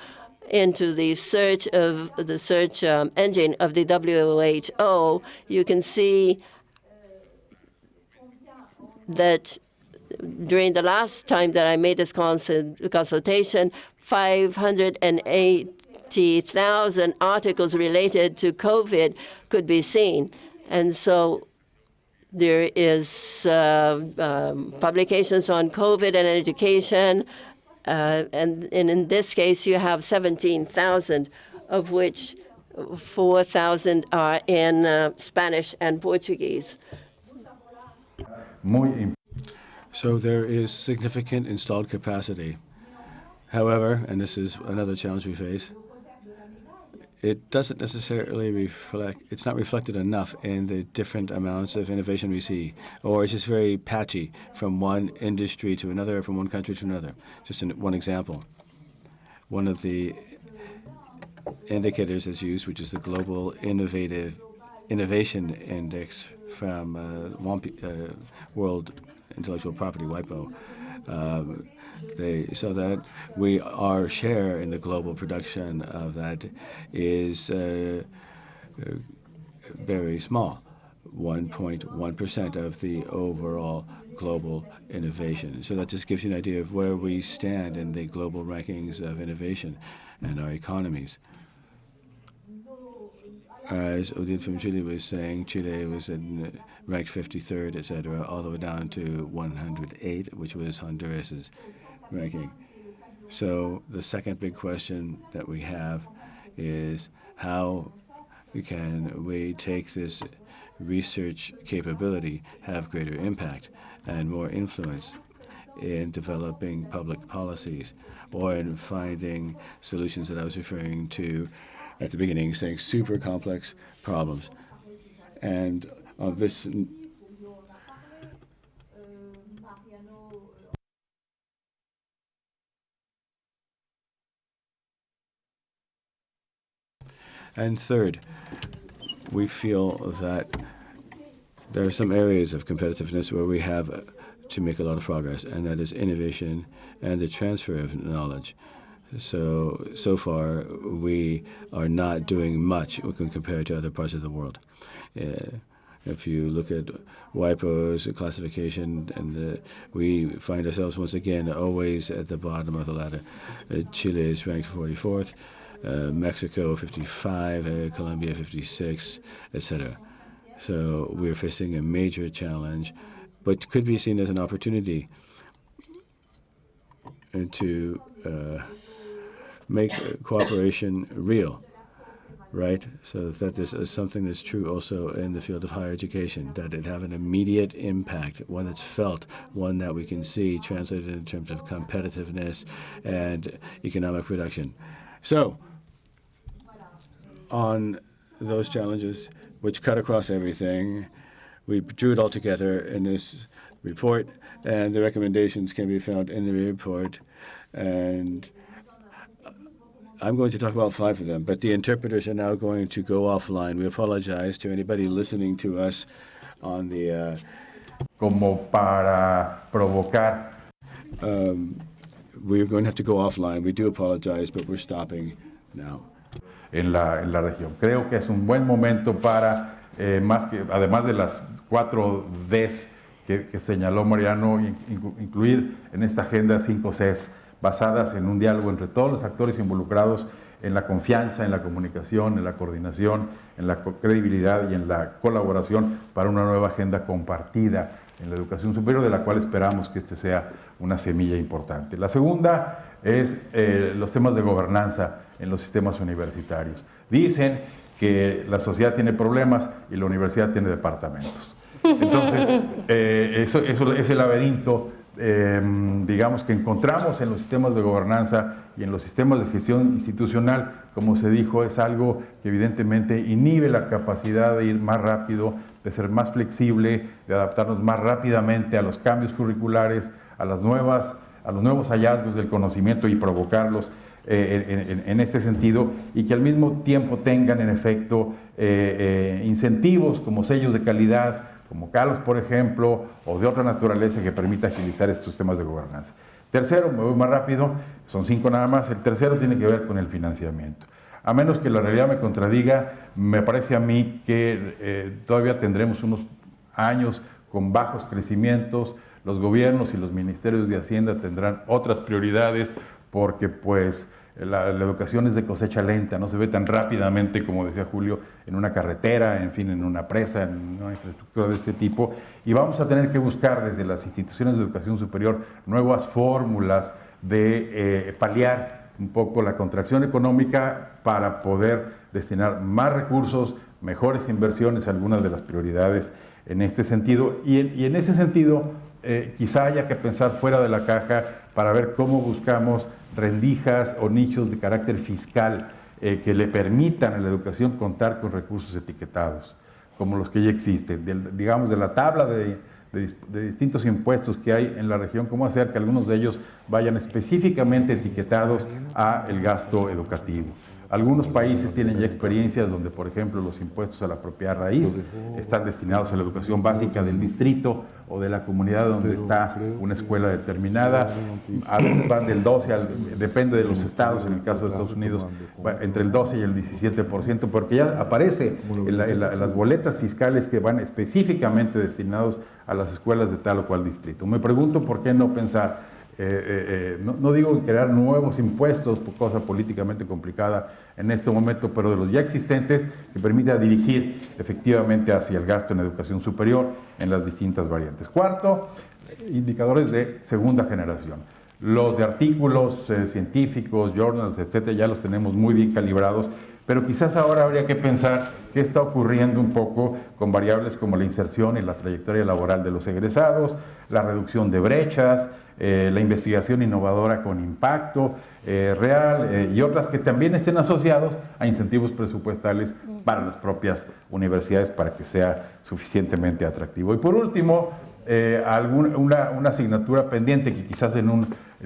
into the search engine of the WHO, you can see that during the last time that I made this consultation, 580,000 articles related to COVID could be seen. And so there is publications on COVID and education, and in this case you have 17,000, of which 4,000 are in Spanish and Portuguese. So there is significant installed capacity. However, and this is another challenge we face, it doesn't necessarily reflect, it's not reflected enough in the different amounts of innovation we see, or it's just very patchy from one industry to another, from one country to another. Just one example. One of the indicators that's used, which is the Global Innovation Index from World Intellectual Property, WIPO. They saw that our share in the global production of that is very small, 1.1% of the overall global innovation. So that just gives you an idea of where we stand in the global rankings of innovation and our economies. As Odin from Chile was saying, Chile was ranked 53rd, etc., all the way down to 108, which was Honduras's ranking. So the second big question that we have is how can we take this research capability, have greater impact and more influence in developing public policies, or in finding solutions that I was referring to at the beginning, saying super complex problems. And on this and third, we feel that there are some areas of competitiveness where we have to make a lot of progress, and that is innovation and the transfer of knowledge. So far, we are not doing much when compared to other parts of the world. If you look at WIPO's classification, and we find ourselves once again always at the bottom of the ladder. Chile is ranked 44th, Mexico 55, Colombia 56, etc. So we're facing a major challenge, but could be seen as an opportunity to make cooperation real, right? So that this is something that's true also in the field of higher education, that it have an immediate impact, one that's felt, one that we can see translated in terms of competitiveness and economic production. So on those challenges, which cut across everything, we drew it all together in this report, and the recommendations can be found in the report. And I'm going to talk about 5 of them, but the interpreters are now going to go offline. We apologize to anybody listening to us on the como para provocar. we're going to have to go offline. We do apologize, but we're stopping now. En la región. Creo que es un buen momento para, además de las 4 Ds que señaló Mariano, incluir en esta agenda 5 Cs basadas en un diálogo entre todos los actores involucrados en la confianza, en la comunicación, en la coordinación, en la credibilidad y en la colaboración para una nueva agenda compartida en la educación superior, de la cual esperamos que este sea una semilla importante. La segunda es los temas de gobernanza en los sistemas universitarios. Dicen que la sociedad tiene problemas y la universidad tiene departamentos. Entonces, ese laberinto, digamos, que encontramos en los sistemas de gobernanza y en los sistemas de gestión institucional, como se dijo, es algo que evidentemente inhibe la capacidad de ir más rápido, de ser más flexible, de adaptarnos más rápidamente a los cambios curriculares, a los nuevos hallazgos del conocimiento y provocarlos en este sentido, y que al mismo tiempo tengan en efecto incentivos como sellos de calidad, como CALOS, por ejemplo, o de otra naturaleza que permita agilizar estos temas de gobernanza. Tercero, me voy más rápido, son 5 nada más. El tercero tiene que ver con el financiamiento. A menos que la realidad me contradiga, me parece a mí que todavía tendremos unos años con bajos crecimientos. Los gobiernos y los ministerios de Hacienda tendrán otras prioridades porque pues la educación es de cosecha lenta, no se ve tan rápidamente, como decía Julio, en una carretera, en fin, en una presa, en una infraestructura de este tipo, y vamos a tener que buscar desde las instituciones de educación superior nuevas fórmulas de paliar un poco la contracción económica para poder destinar más recursos, mejores inversiones, algunas de las prioridades en este sentido, y en ese sentido quizá haya que pensar fuera de la caja para ver cómo buscamos rendijas o nichos de carácter fiscal que le permitan a la educación contar con recursos etiquetados, como los que ya existen, digamos de la tabla de distintos impuestos que hay en la región, cómo hacer que algunos de ellos vayan específicamente etiquetados a el gasto educativo. Algunos países tienen ya experiencias donde, por ejemplo, los impuestos a la propiedad raíz están destinados a la educación básica del distrito o de la comunidad donde está una escuela determinada. A veces van del 12 depende de los estados, en el caso de Estados Unidos, entre el 12 y el 17%, porque ya aparece en las boletas fiscales que van específicamente destinados a las escuelas de tal o cual distrito. Me pregunto por qué no pensar, no digo en crear nuevos impuestos, cosa políticamente complicada en este momento, pero de los ya existentes que permita dirigir efectivamente hacia el gasto en educación superior en las distintas variantes. Cuarto, indicadores de segunda generación. Los de artículos científicos, journals, etcétera, ya los tenemos muy bien calibrados, pero quizás ahora habría que pensar qué está ocurriendo un poco con variables como la inserción y la trayectoria laboral de los egresados, la reducción de brechas, la investigación innovadora con impacto real y otras que también estén asociados a incentivos presupuestales para las propias universidades para que sea suficientemente atractivo. Y por último, una asignatura pendiente que quizás en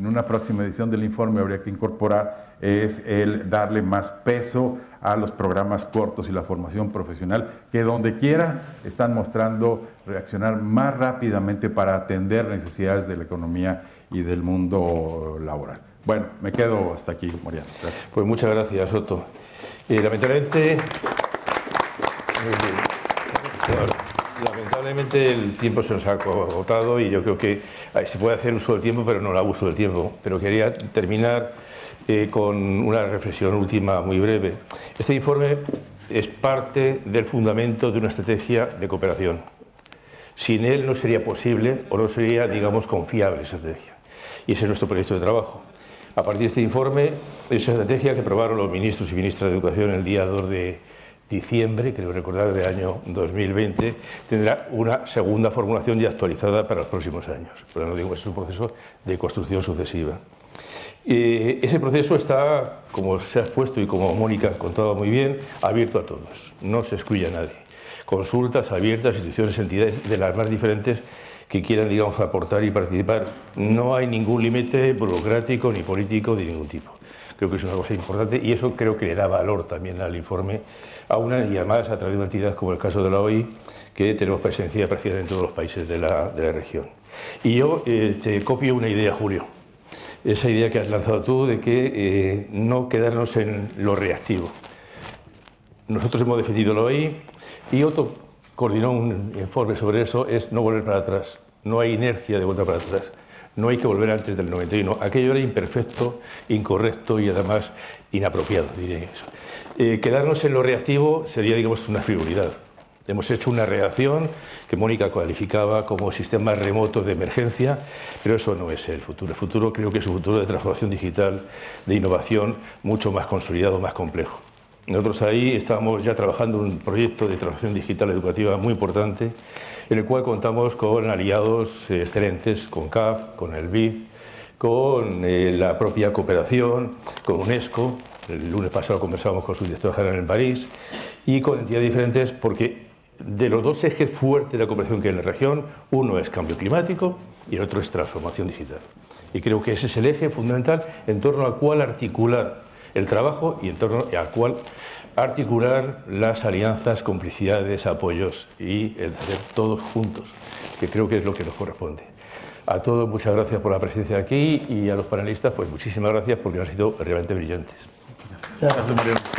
una próxima edición del informe habría que incorporar es el darle más peso a los programas cortos y la formación profesional, que donde quiera están mostrando reaccionar más rápidamente para atender necesidades de la economía y del mundo laboral. Bueno, me quedo hasta aquí, Mariano. Gracias. Pues muchas gracias, Soto. Lamentablemente el tiempo se nos ha agotado y yo creo que se puede hacer uso del tiempo, pero no el abuso del tiempo. Pero quería terminar con una reflexión última muy breve. Este informe es parte del fundamento de una estrategia de cooperación. Sin él no sería posible o no sería, digamos, confiable esa estrategia. Y ese es nuestro proyecto de trabajo. A partir de este informe, esa estrategia que aprobaron los ministros y ministras de Educación el día 2 de diciembre, creo recordar, del año 2020, tendrá una segunda formulación ya actualizada para los próximos años. Pero no digo que es un proceso de construcción sucesiva. Ese proceso está, como se ha expuesto y como Mónica ha contado muy bien, abierto a todos. No se excluye a nadie. Consultas abiertas, instituciones, entidades de las más diferentes que quieran, digamos, aportar y participar. No hay ningún límite burocrático ni político de ningún tipo. creo que es una cosa importante y eso creo que le da valor también al informe, y además a través de una entidad como el caso de la OEI, que tenemos presencia prácticamente en todos los países de la región. Y yo te copio una idea, Julio, esa idea que has lanzado tú de que no quedarnos en lo reactivo. Nosotros hemos defendido la OEI y Otto coordinó un informe sobre eso, es no volver para atrás. No hay inercia de vuelta para atrás. No hay que volver antes del 91. Aquello era imperfecto, incorrecto y además inapropiado, diré eso. Quedarnos en lo reactivo sería, digamos, una frivolidad. Hemos hecho una reacción que Mónica calificaba como sistemas remotos de emergencia, pero eso no es el futuro. El futuro creo que es un futuro de transformación digital, de innovación mucho más consolidado, más complejo. Nosotros ahí estamos ya trabajando en un proyecto de transformación digital educativa muy importante, en el cual contamos con aliados excelentes, con CAF, con el BIF, con la propia cooperación, con UNESCO. El lunes pasado conversamos con su director general en París y con entidades diferentes porque de los dos ejes fuertes de la cooperación que hay en la región, uno es cambio climático y el otro es transformación digital. Y creo que ese es el eje fundamental en torno al cual articular el trabajo y en torno al cual articular las alianzas, complicidades, apoyos y el hacer todos juntos, que creo que es lo que nos corresponde. A todos muchas gracias por la presencia aquí y a los panelistas pues muchísimas gracias porque han sido realmente brillantes. Gracias, Mariano.